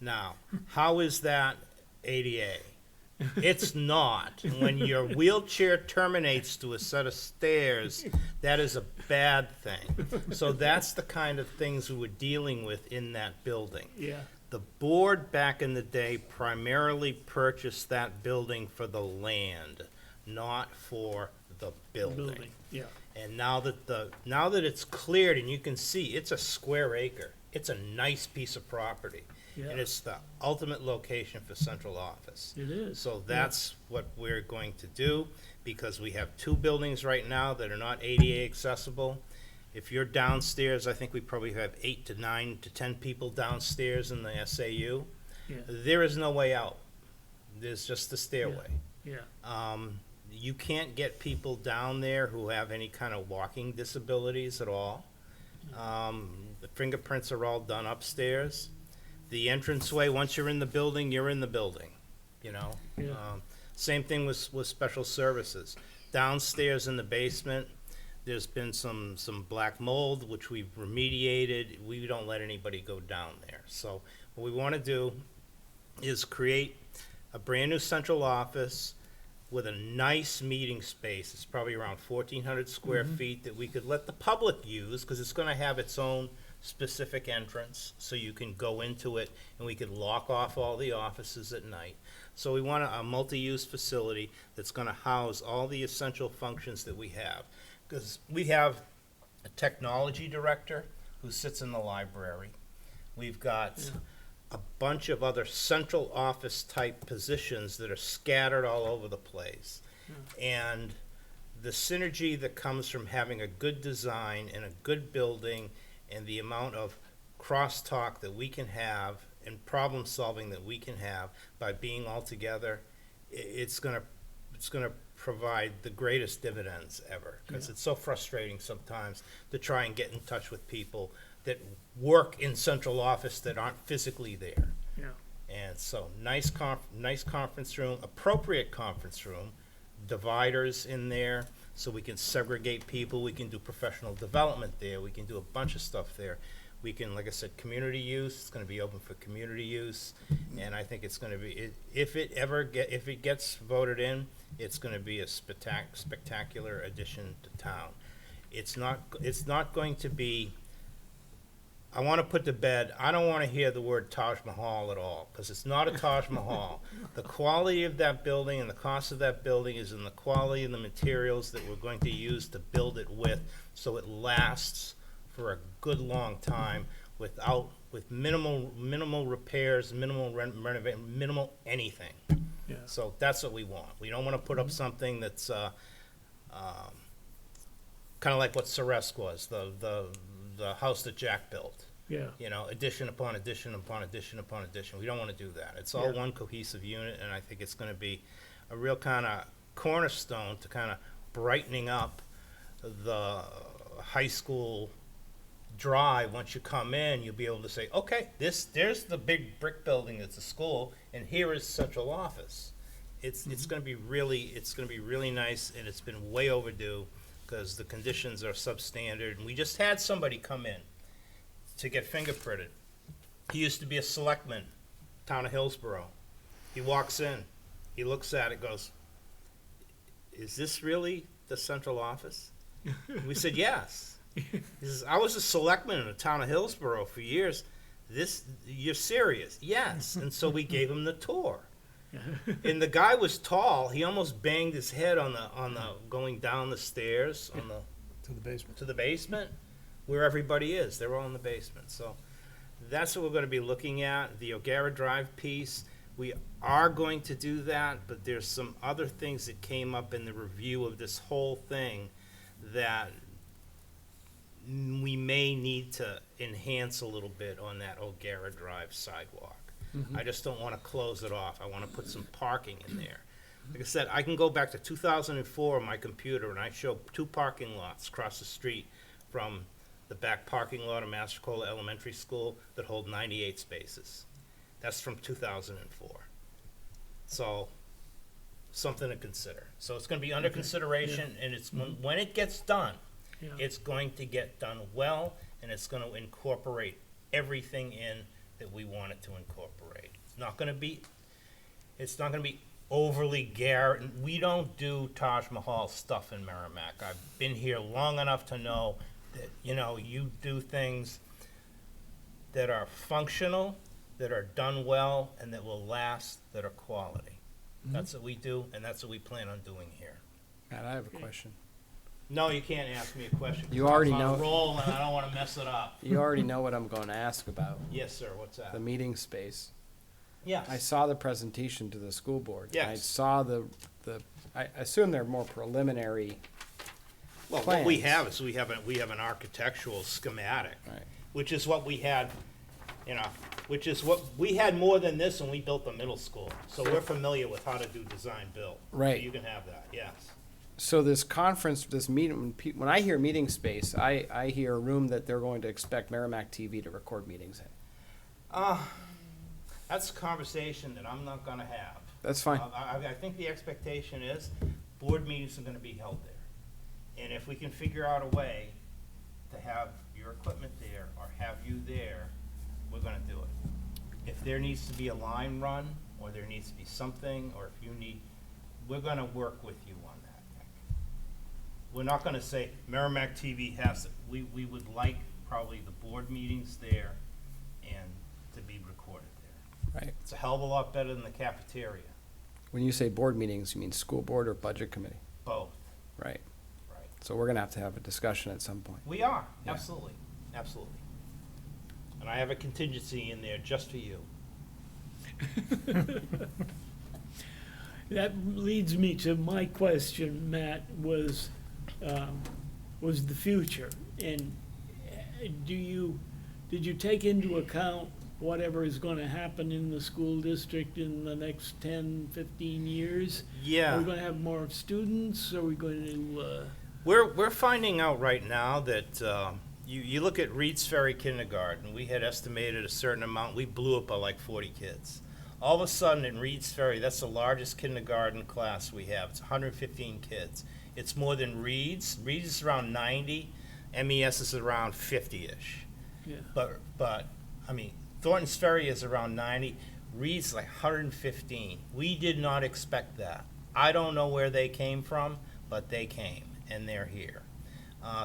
Now, how is that ADA? It's not. When your wheelchair terminates to a set of stairs, that is a bad thing. So that's the kind of things we were dealing with in that building. Yeah. The board back in the day primarily purchased that building for the land, not for the building. Yeah. And now that it's cleared and you can see, it's a square acre. It's a nice piece of property. Yeah. And it's the ultimate location for central office. It is. So that's what we're going to do, because we have two buildings right now that are not ADA accessible. If you're downstairs, I think we probably have 8 to 9 to 10 people downstairs in the SAU. Yeah. There is no way out. There's just the stairway. Yeah. You can't get people down there who have any kind of walking disabilities at all. The fingerprints are all done upstairs. The entranceway, once you're in the building, you're in the building, you know? Yeah. Same thing with special services. Downstairs in the basement, there's been some black mold, which we've remediated. We don't let anybody go down there. So what we want to do is create a brand-new central office with a nice meeting space. It's probably around 1,400 square feet that we could let the public use, because it's going to have its own specific entrance, so you can go into it, and we could lock off all the offices at night. So we want a multi-use facility that's going to house all the essential functions that we have. Because we have a technology director who sits in the library. We've got a bunch of other central office type positions that are scattered all over the place. And the synergy that comes from having a good design and a good building, and the amount of crosstalk that we can have and problem solving that we can have by being all together, it's gonna provide the greatest dividends ever. Because it's so frustrating sometimes to try and get in touch with people that work in central office that aren't physically there. Yeah. And so, nice conference room, appropriate conference room, dividers in there, so we can segregate people. We can do professional development there. We can do a bunch of stuff there. We can, like I said, community use. It's going to be open for community use, and I think it's going to be, if it gets voted in, it's going to be a spectacular addition to town. It's not going to be. I want to put to bed, I don't want to hear the word Taj Mahal at all, because it's not a Taj Mahal. The quality of that building and the cost of that building is in the quality of the materials that we're going to use to build it with, so it lasts for a good long time with minimal repairs, minimal renovation, minimal anything. Yeah. So that's what we want. We don't want to put up something that's kind of like what Ceresque was, the house that Jack built. Yeah. You know, addition upon addition upon addition upon addition. We don't want to do that. It's all Yeah. one cohesive unit, and I think it's going to be a real kind of cornerstone to kind of brightening up the high school drive. Once you come in, you'll be able to say, okay, there's the big brick building that's a school, and here is central office. It's going to be really nice, and it's been way overdue, because the conditions are substandard. And we just had somebody come in to get fingerprinted. He used to be a selectman, town of Hillsborough. He walks in, he looks at it, goes, "Is this really the central office?" We said, "Yes." He says, "I was a selectman in the town of Hillsborough for years. You're serious?" "Yes." And so we gave him the tour. And the guy was tall. He almost banged his head on the going down the stairs To the basement. to the basement, where everybody is. They're all in the basement. So that's what we're going to be looking at. The O'Gara Drive piece, we are going to do that, but there's some other things that came up in the review of this whole thing that we may need to enhance a little bit on that O'Gara Drive sidewalk. I just don't want to close it off. I want to put some parking in there. Like I said, I can go back to 2004 on my computer, and I show 2 parking lots across the street from the back parking lot of Massacola Elementary School that hold 98 spaces. That's from 2004. So, something to consider. So it's gonna be under consideration, and it's, when it gets done, Yeah. it's going to get done well, and it's gonna incorporate everything in that we want it to incorporate. It's not gonna be overly we don't do Taj Mahal stuff in Merrimack. I've been here long enough to know that, you do things that are functional, that are done well, and that will last, that are quality. That's what we do, and that's what we plan on doing here. Matt, I have a question. No, you can't ask me a question. You already I'm on a know- roll, and I don't wanna mess it up. You already know what I'm going to ask about, Yes, sir, what's that? the meeting space. Yes. I saw the presentation to the school board. I Yes. saw I assume they're more preliminary, Well, what we plans. have is we have an architectural schematic, right? which is what we had, which is what, we had more than this when we built the middle school. So we're familiar with how to do design build. So Right. you can have that, yes. So this conference, this meeting, when I hear meeting space, I hear a room that they're going to expect Merrimack TV to record meetings in. That's a conversation that I'm not gonna have. That's fine. I think the expectation is board meetings are gonna be held there. And if we can figure out a way to have your equipment there or have you there, we're gonna do it. If there needs to be a line run, or there needs to be something, or if you need, we're gonna work with you on that, Nick. We're not gonna say Merrimack TV has it. We would like probably the board meetings there and to be recorded there. Right. It's a hell of a lot better than the cafeteria, When you say board meetings, you mean school board or budget committee? both, Right. right? So we're going to have a discussion at some point. We are, Yeah. absolutely, absolutely. And I have a contingency in there just for you. That leads me to my question, Matt, was the future. And did you take into account whatever is gonna happen in the school district in the next 10, 15 years? Are Yeah. we gonna have more students? Are we going to, We're finding out right now that, you look at Reed's Ferry Kindergarten, we had estimated a certain amount, we blew it by like 40 kids. All of a sudden in Reed's Ferry, that's the largest kindergarten class we have, it's 115 kids. It's more than Reed's, Reed's is around 90, MES is around 50-ish. yeah, But, I mean, Thornton's Ferry is around 90, Reed's like 115. We did not expect that. I don't know where they came from, but they came, and they're here.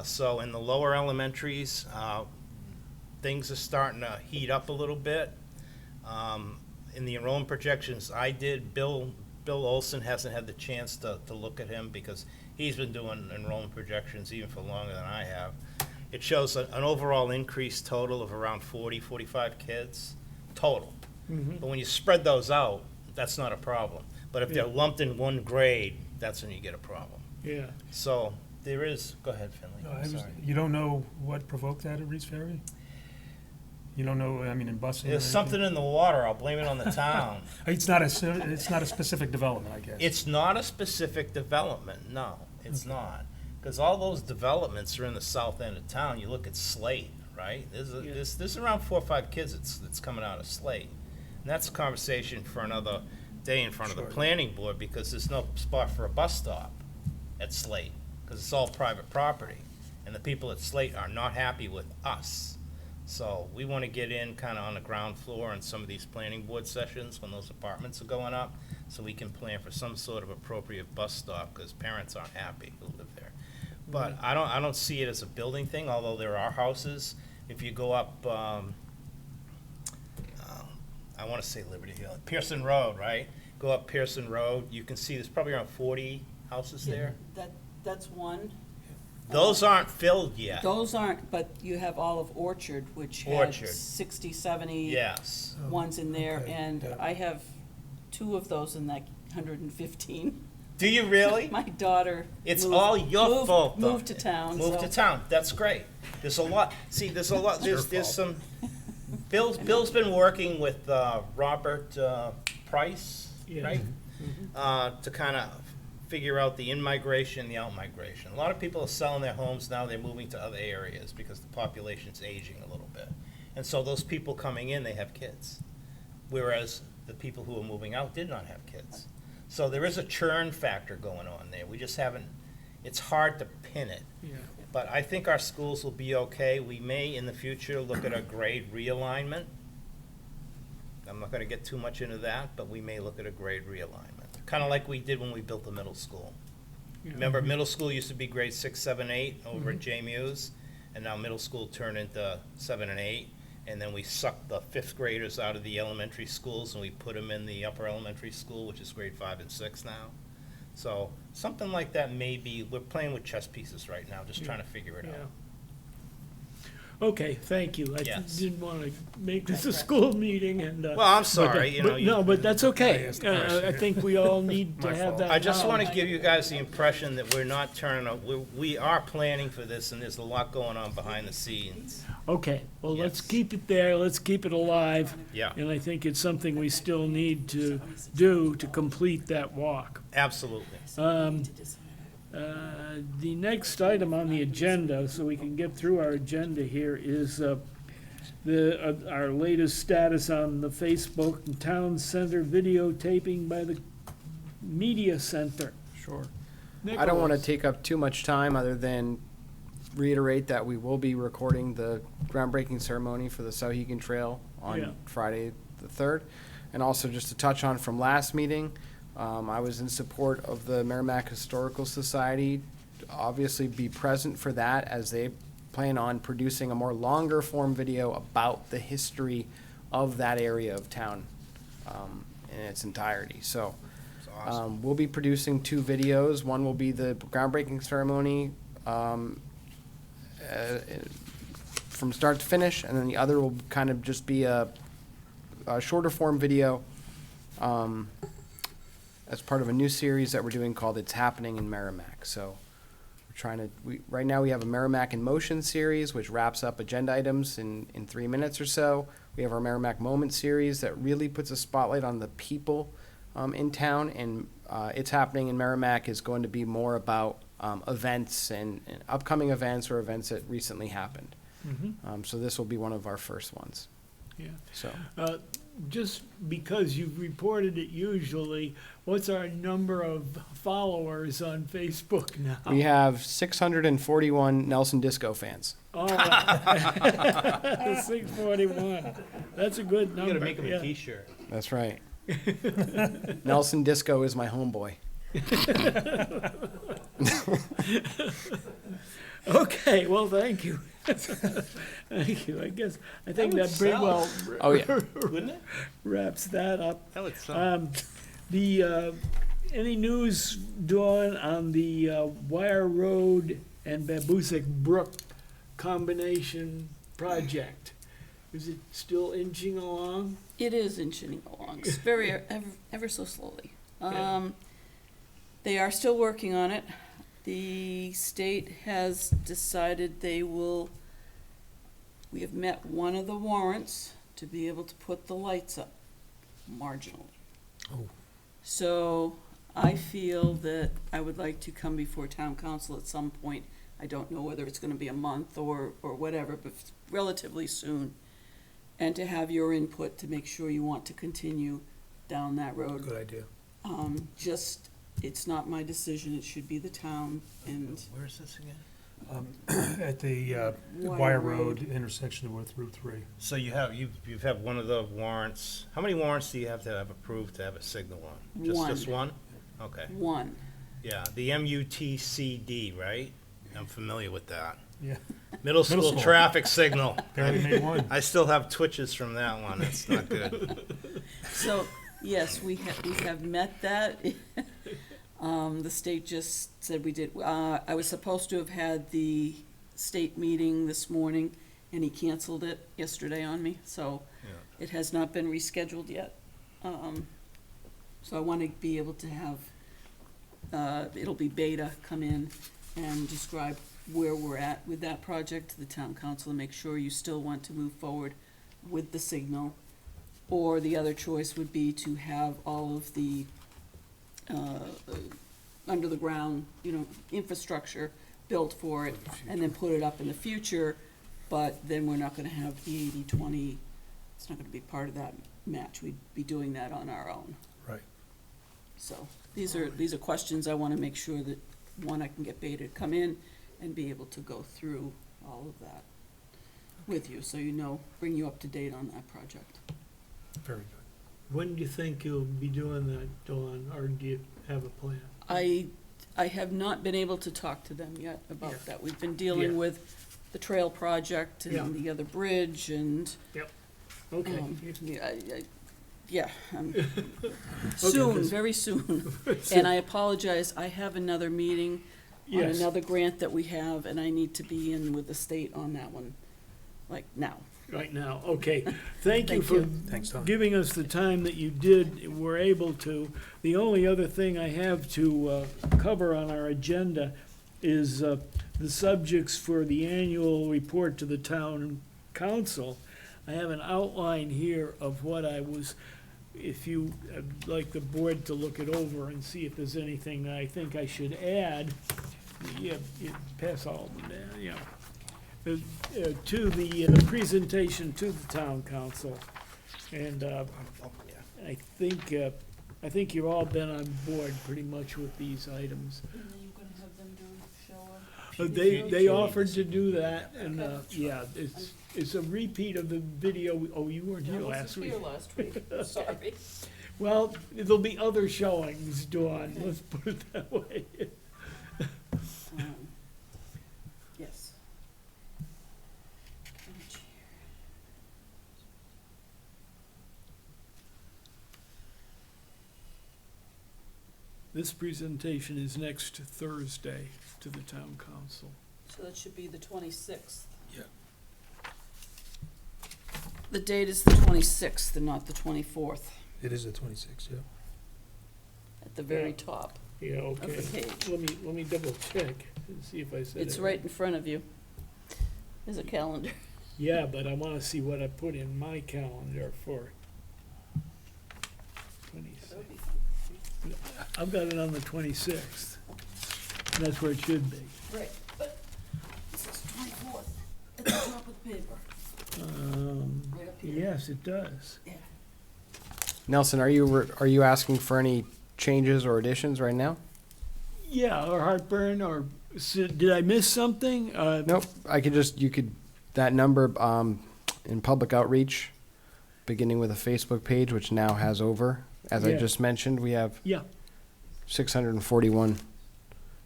So in the lower elementaries, things are starting to heat up a little bit. In the enrollment projections I did, Bill Olson hasn't had the chance to look at him because he's been doing enrollment projections even for longer than I have. It shows an overall increase total of around 40, 45 kids, total. But when you spread those out, that's not a problem. But if they're lumped in one grade, that's when you get a problem. yeah. So there is, go ahead, Finley, No, I I'm was- sorry. You don't know what provoked that at Reed's Ferry? You don't know, I mean, in busing? or There's anything? something in the water, I'll blame it on the town. It's not a specific development, I guess. It's not a specific development, no, it's not. Because all those developments are in the south end of town. You look at Slate, right? Yeah. There's around 4 or 5 kids that's coming out of Slate. And that's a conversation for another day in front of the Sure. planning board because there's no spot for a bus stop at Slate. Because it's all private property. And the people at Slate are not happy with us. So we want to get in kind of on the ground floor in some of these planning board sessions when those apartments are going up, so we can plan for some sort of appropriate bus stop, because parents aren't happy who live there. But I don't see it as a building thing, although there are houses. If you go up, I want to say Liberty Hill, Pearson Road, right? Go up Pearson Road, you can see there's probably around 40 houses there. That's one. Those aren't filled yet. Those aren't, but you have Olive Orchard, which had Orchard. 60, 70 Yes. ones in there, Okay, and yeah. I have 2 of those in that 115. Do you really? My daughter It's moved- all your moved- fault, though. Moved to town, Move so- to town, that's great. There's a lot, see, there's a lot, there's some, Bill's been working with, Robert, Price, Yeah. right? to kind of figure out the in-migration, the out-migration. A lot of people are selling their homes now, they're moving to other areas because the population's aging a little bit. And so those people coming in, they have kids, whereas the people who are moving out did not have kids. So there is a churn factor going on there. We just haven't, it's hard to pin it. Yeah. But I think our schools will be okay. We may, in the future, look at a grade realignment. I'm not gonna get too much into that, but we may look at a grade realignment, kind of like we did when we built the middle school. Yeah. Remember, middle school used to be grade 6, 7, 8 over at J Muse, and now middle school turned into 7 and 8. And then we sucked the 5th graders out of the elementary schools and we put them in the upper elementary school, which is grade 5 and 6 now. So something like that may be, we're playing with chess pieces right now, just trying to figure it Yeah. out. Okay, thank you. I Yes. didn't want to make this a school meeting and. Well, I'm sorry, you know. No, but that's okay. I asked the question. I think we all need to My have fault. that. I just want to knowledge. give you guys the impression that we're not turning, we are planning for this and there's a lot going on behind the scenes. Okay, well, let's Yes. keep it there. Let's keep it alive. Yeah, And I think it's something we still need to do to complete that walk. absolutely. The next item on the agenda, so we can get through our agenda here, is our latest status on the Facebook and Town Center videotaping by the Media Center. Sure. I don't want to Nicholas. take up too much time other than reiterate that we will be recording the groundbreaking ceremony for the Sauhegan Trail on Yeah. Friday the 3rd. And also just to touch on from last meeting, I was in support of the Merrimack Historical Society, to obviously be present for that as they plan on producing a more longer form video about the history of that area of town in its entirety. So It's awesome. we'll be producing 2 videos. One will be the groundbreaking ceremony from start to finish, and then the other will kind of just be a shorter form video as part of a new series that we're doing called It's Happening in Merrimack. So we're trying to, right now we have a Merrimack in Motion series, which wraps up agenda items in 3 minutes or so. We have our Merrimack Moment series that really puts a spotlight on the people in town, and It's Happening in Merrimack is going to be more about events and upcoming events or events that recently happened. Mhm. So this will be one of our first ones. Yeah. So Just because you've reported it usually, what's our number of followers on Facebook now? we have 641 Nelson Disco fans. Oh, 641. That's a good You number. gotta make them yeah. a T-shirt. That's right. Nelson Disco is my homeboy. Okay, well, thank you. Thank you. I think would that pretty sell. well Oh, yeah. Wouldn't it? wraps that up. That would sell. Any news, Dawn, on the Wire Road and Babusick Brook combination project? Is it still inching along? It is inching along, it's very, ever so slowly. Yeah. They are still working on it. The state has decided we have met one of the warrants to be able to put the lights up marginally. Oh. So I feel that I would like to come before town council at some point. I don't know whether it's gonna be a month or whatever, but relatively soon. And to have your input to make sure you want to continue down that road. Good idea. It's not my decision, it should be the town, and Where is this again? At the Wire Wire Road. Road intersection with Route 3. So you've had one of the warrants. How many warrants do you have to have approved to have a signal on? Just one? Okay. one. Yeah, the MUTCD, right? I'm familiar with that. Yeah, Middle school school. traffic signal. barely made one. I still have twitches from that one. It's not good. So, yes, we have met that. The state just said we did, I was supposed to have had the state meeting this morning, and he canceled it yesterday on me, so Yeah. it has not been rescheduled yet. So I want to be able to have, it'll be Beta come in and describe where we're at with that project to the town council, and make sure you still want to move forward with the signal. Or the other choice would be to have all of the under the ground, infrastructure built for it, and then put it up in the future, but then we're not gonna have the 80-20, it's not gonna be part of that match, we'd be doing that on our own. Right. So, these are questions I wanna make sure that, one, I can get Beta to come in and be able to go through all of that with you, so bring you up to date on that project. Very good. When do you think you'll be doing that, Dawn, or do you have a plan? I have not been able to talk to them yet Yeah. about that. We've been dealing Yeah. with the trail project Yeah. and the other bridge and, Okay. yeah, soon, very soon. And I apologize, I have another meeting on Yes. another grant that we have, and I need to be in with the state on that one, like now. Right now, okay. Thank you Thank for you. Thanks, Tom. giving us the time that you were able to. The only other thing I have to cover on our agenda is the subjects for the annual report to the town council. I have an outline here of what I was, if you, I'd like the board to look it over and see if there's anything I think I should add. Yeah, you pass all of them down, yeah. To the presentation to the town council. And I think you've all been on board pretty much with these items. And then you're gonna have them show up? They offered to do that, and, yeah, it's a repeat of the video, you weren't here last week. last week, sorry. Well, there'll be other showings, Dawn, let's put it that way. Yes. This presentation is next Thursday to the town council. So that should be the 26th. Yeah. The date is the 26th and not the 24th, It is the 26th, yeah. at the very top Yeah, of okay. the page. Let me double check and see if I said it. It's right in front of you. There's a calendar. Yeah, but I wanna see what I put in my calendar for 26th. I've got it on the 26th. That's where it should be. Right, but it says 24th at the top of the paper, right up here. Yes, it does. Yeah. Nelson, are you asking for any changes or additions right now? Yeah, or heartburn, or, did I miss something? Nope. That number in public outreach, beginning with a Facebook page, which now has over, as I Yeah. just mentioned, we have Yeah. 641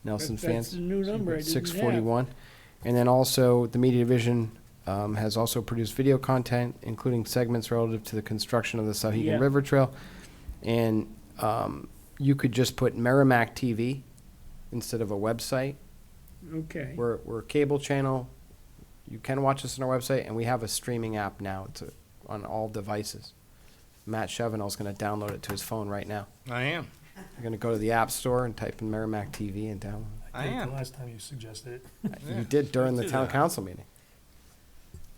Nelson That's fans. the new number I didn't have. 641. And then also, the media division has also produced video content, including segments relative to the construction of the Sauhegan Yeah. River Trail. And you could just put Merrimack TV instead of a website. Okay. We're a cable channel. You can watch us on our website, and we have a streaming app now. It's on all devices. Matt Chevenel's going to download it to his phone right now. I am. You're going to go to the App Store and type in Merrimack TV and download I think am. the last time you suggested it. it. Yeah, You did during the do town that. council meeting.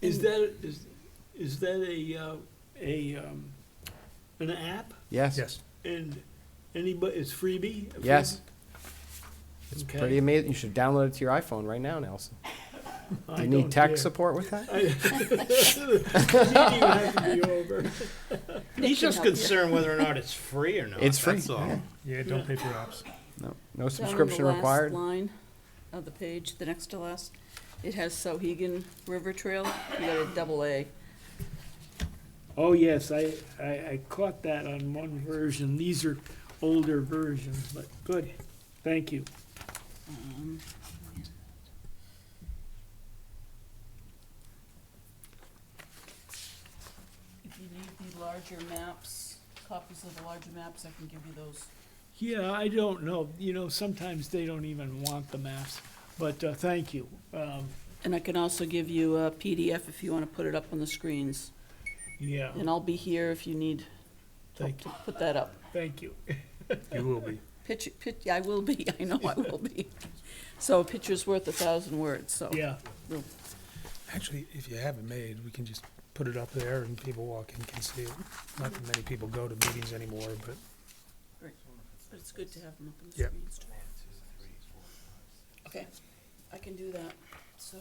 Is that an app? Yes. Yes. And anybody, it's freebie? Yes. It's Okay. pretty amazing. You should download it to your iPhone right now, Nelson. I Do you don't need tech care. support with that? The meeting would have to be over. He's just help you. concerned whether or not it's free or not. It's free. That's all. Yeah. Yeah, don't pay for apps. No subscription required. Down on the last line of the page, the next to last, it has Sauhegan River Trail. You got a double A. Oh, yes, I caught that on one version. These are older versions, but good. Thank you. Um, If you need the larger maps, copies of the larger maps, I can give you those. Yeah, I don't know. Sometimes they don't even want the maps, but thank you. And I can also give you a PDF if you want to put it up on the screens. Yeah, And I'll be here if you need help thank to put that up. thank you. You will be. I will be, I know I will be. So a picture's worth 1,000 words, so. Yeah, Actually, if you have it made, we can just put it up there and people walk in can see it. Not that many people go to meetings anymore, but But it's good to have them up on the Yep. screens too. Okay, I can do that, so.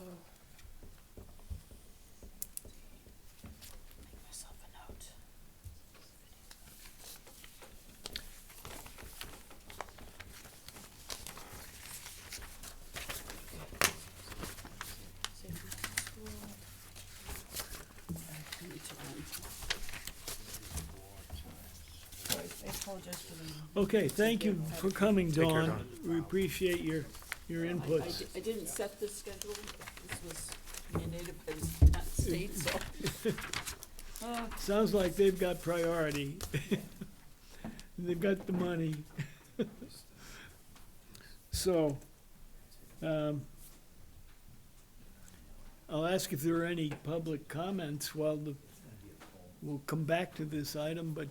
Make myself a note. Save my school. I need to run. Sorry, I apologize for the. Okay, thank you for coming, Take care, Dawn. Dawn. We appreciate your inputs. I didn't set this schedule, this was mandated by the state, so. Sounds like they've got priority. They've got the money. So, I'll ask if there are any public comments while we'll come back to this item, but,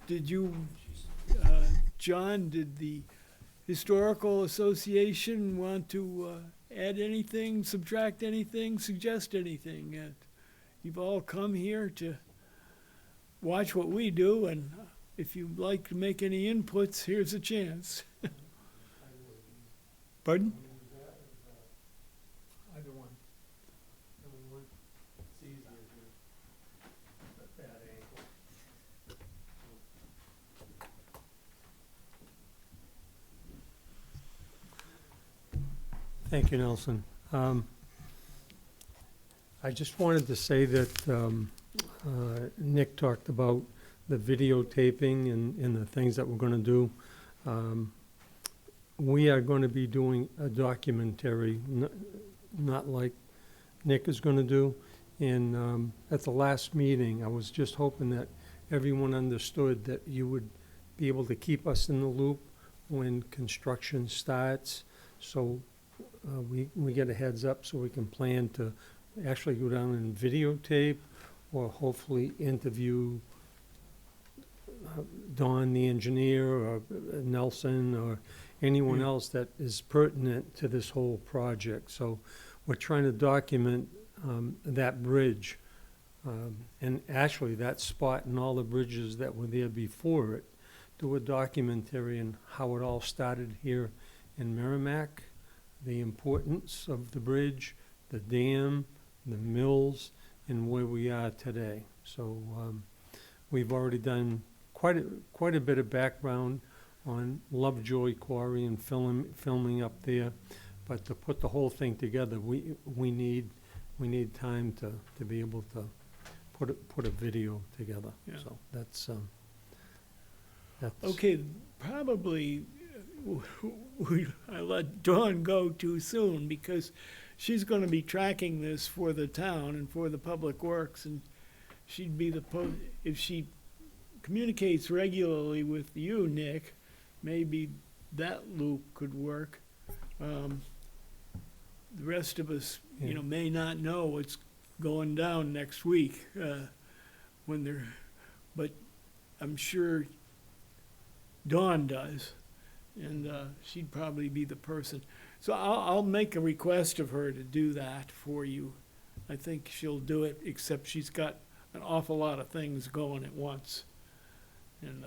did you, John, did the Historical Association want to, add anything, subtract anything, suggest anything? You've all come here to watch what we do, and if you'd like to make any inputs, here's a chance. Pardon? Either one. It's easier at that angle. Thank you, Nelson. I just wanted to say that Nick talked about the videotaping and the things that we're going to do. We are going to be doing a documentary, not like Nick is going to do. And at the last meeting, I was just hoping that everyone understood that you would be able to keep us in the loop when construction starts. So we get a heads up so we can plan to actually go down and videotape or hopefully interview Don, the engineer, or Nelson, or anyone else that is pertinent to this whole project. So we're trying to document that bridge, and actually that spot and all the bridges that were there before it, do a documentary on how it all started here in Merrimack, the importance of the bridge, the dam, the mills, and where we are today. So we've already done quite a bit of background on Lovejoy Quarry and filming up there, but to put the whole thing together, we need time to be able to put a video together. Yeah. So that's Okay, probably I let Dawn go too soon because she's gonna be tracking this for the town and for the public works, and she'd be if she communicates regularly with you, Nick, maybe that loop could work. The rest of us, Yeah. may not know what's going down next week, but I'm sure Dawn does, and she'd probably be the person. So I'll make a request of her to do that for you. I think she'll do it, except she's got an awful lot of things going at once. And,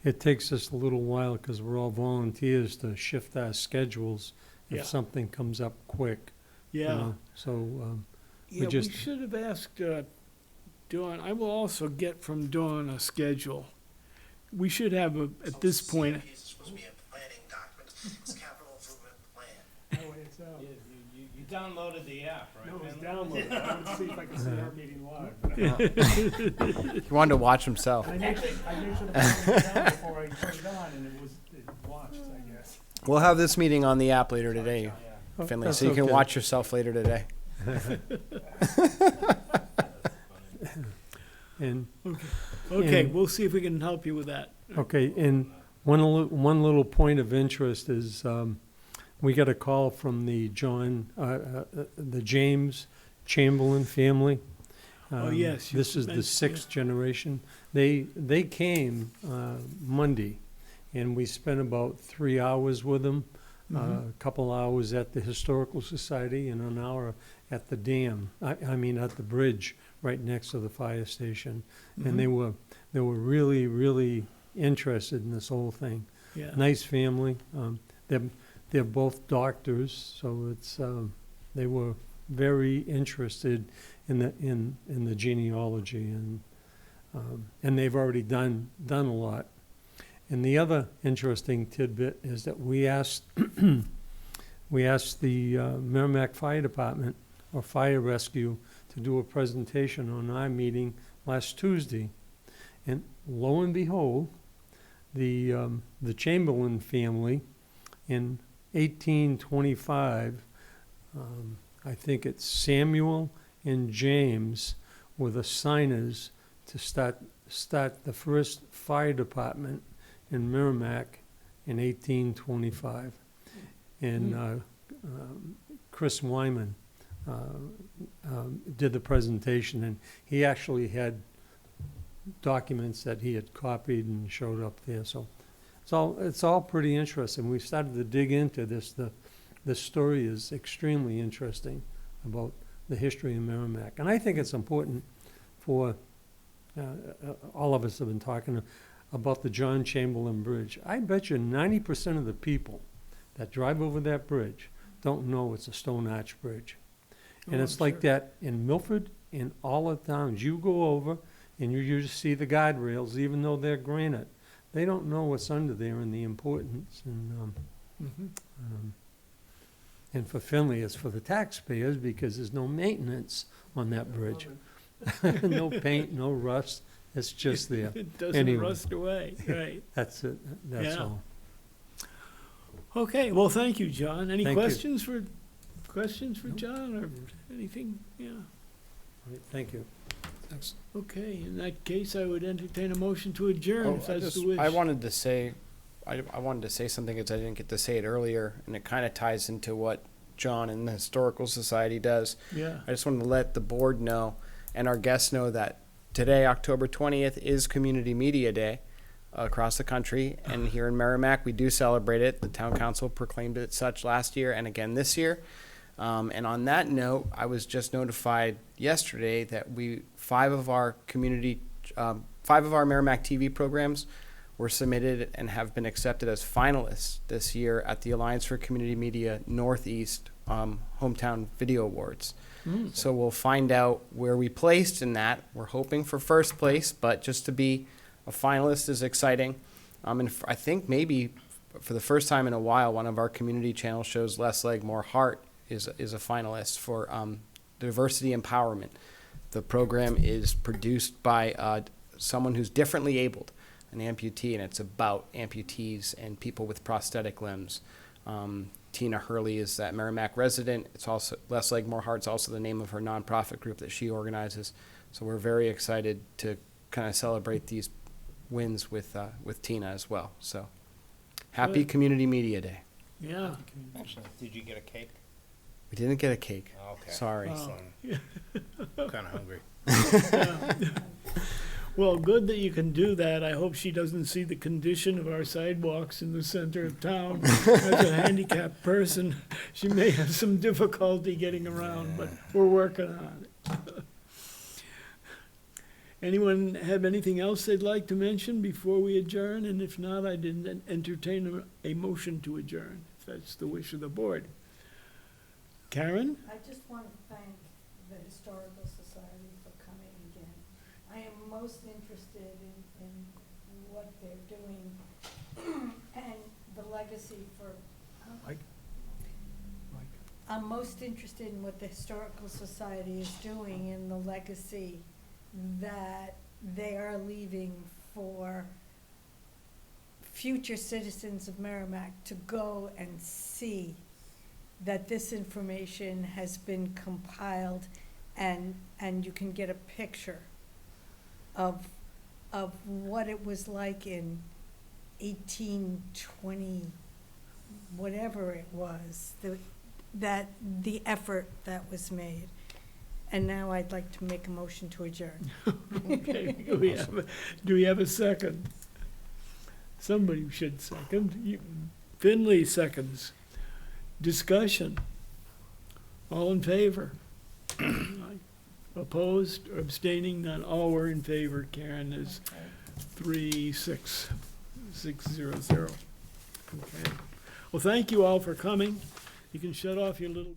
it takes us a little while because we're all volunteers to shift our schedules Yeah. if something comes up quick. you yeah. know. So Yeah, we just- should have asked Dawn. I will also get from Dawn a schedule. We should have at this point. It's supposed to be a planning document, it's capital improvement plan. Oh, it's out. You downloaded the app, right? No, it's Finley? downloaded. I would see if I can see our meeting live. He wanted to watch himself. I made sure to put it down before I turned it on, and it watched, I guess. We'll have this meeting on the app later today, Oh, Finley, that's so you can okay. watch yourself later today. And Okay, And- we'll see if we can help you with that. okay, and one little point of interest is we got a call from the the James Chamberlain family. Oh, yes, you This is the mentioned- sixth generation. They came Monday, and we spent about 3 hours with them. A couple hours at the Historical Society and an hour at the dam, I mean at the bridge right next to the fire station. And they were really, really interested in this whole thing. Yeah. Nice family. They're both doctors, so it's, they were very interested in the genealogy, and they've already done a lot. And the other interesting tidbit is that we asked the Merrimack Fire Department or Fire Rescue to do a presentation on our meeting last Tuesday, and lo and behold, the Chamberlain family in 1825, I think it's Samuel and James were the signers to start the first fire department in Merrimack in 1825. And Chris Wyman did the presentation, and he actually had documents that he had copied and showed up there. So it's all pretty interesting. We started to dig into this. The story is extremely interesting about the history of Merrimack, and I think it's important for all of us have been talking about the John Chamberlain Bridge. I bet you 90% of the people that drive over that bridge don't know it's a stone arch bridge. And it's like that in Milford, in all the towns. You go over and you just see the guardrails, even though they're granite. They don't know what's under there and the importance. And for Finley, it's for the taxpayers because there's no maintenance on that bridge. No paint, no rust. It's just there. It doesn't Anyway. rust away, right. That's it. That's Yeah. all. Okay, well, thank you, John. Any Thank you. questions for John or anything? Yeah. All right, thank you. Thanks. Okay, in that case, I would entertain a motion to adjourn Oh, if that's the wish. I wanted to say something because I didn't get to say it earlier, and it kind of ties into what John and the Historical Society does. Yeah. I just wanted to let the board know and our guests know that today, October 20th, is Community Media Day across the country, and here in Merrimack, we do celebrate it. The town council proclaimed it such last year and again this year. And on that note, I was just notified yesterday that five of our Merrimack TV programs were submitted and have been accepted as finalists this year at the Alliance for Community Media Northeast Hometown Video Awards. So we'll find out where we placed in that. We're hoping for first place, but just to be a finalist is exciting. And I think maybe for the first time in a while, one of our community channel shows, Less Leg, More Heart, is a finalist for diversity empowerment. The program is produced by someone who's differently abled, an amputee, and it's about amputees and people with prosthetic limbs. Tina Hurley is that Merrimack resident. It's also Less Leg, More Heart's also the name of her nonprofit group that she organizes. So we're very excited to kind of celebrate these wins with Tina as well. So happy Good. Community Media Day. Yeah. Actually, did you get a cake? We didn't get a cake. Okay. Sorry. Oh. I'm kind of hungry. Well, good that you can do that. I hope she doesn't see the condition of our sidewalks in the center of town. As a handicapped person, she may have some difficulty getting around, but we're working on it. Anyone have anything else they'd like to mention before we adjourn? And if not, I didn't entertain a motion to adjourn, if that's the wish of the board. Karen? I just want to thank the Historical Society for coming again. I am most interested in what they're doing and the legacy for. I'm most interested in what the Historical Society is doing and the legacy that they are leaving for future citizens of Merrimack to go and see that this information has been compiled and you can get a picture of what it was like in 1820, whatever it was, the effort that was made. And now I'd like to make a motion to adjourn. Okay, do we have a second? Somebody should second. Finley seconds. Discussion. All in favor? Aye. Opposed or abstaining? None. All were in favor. Karen is 3-6, 6-0-0. Okay. Well, thank you all for coming. You can shut off your little.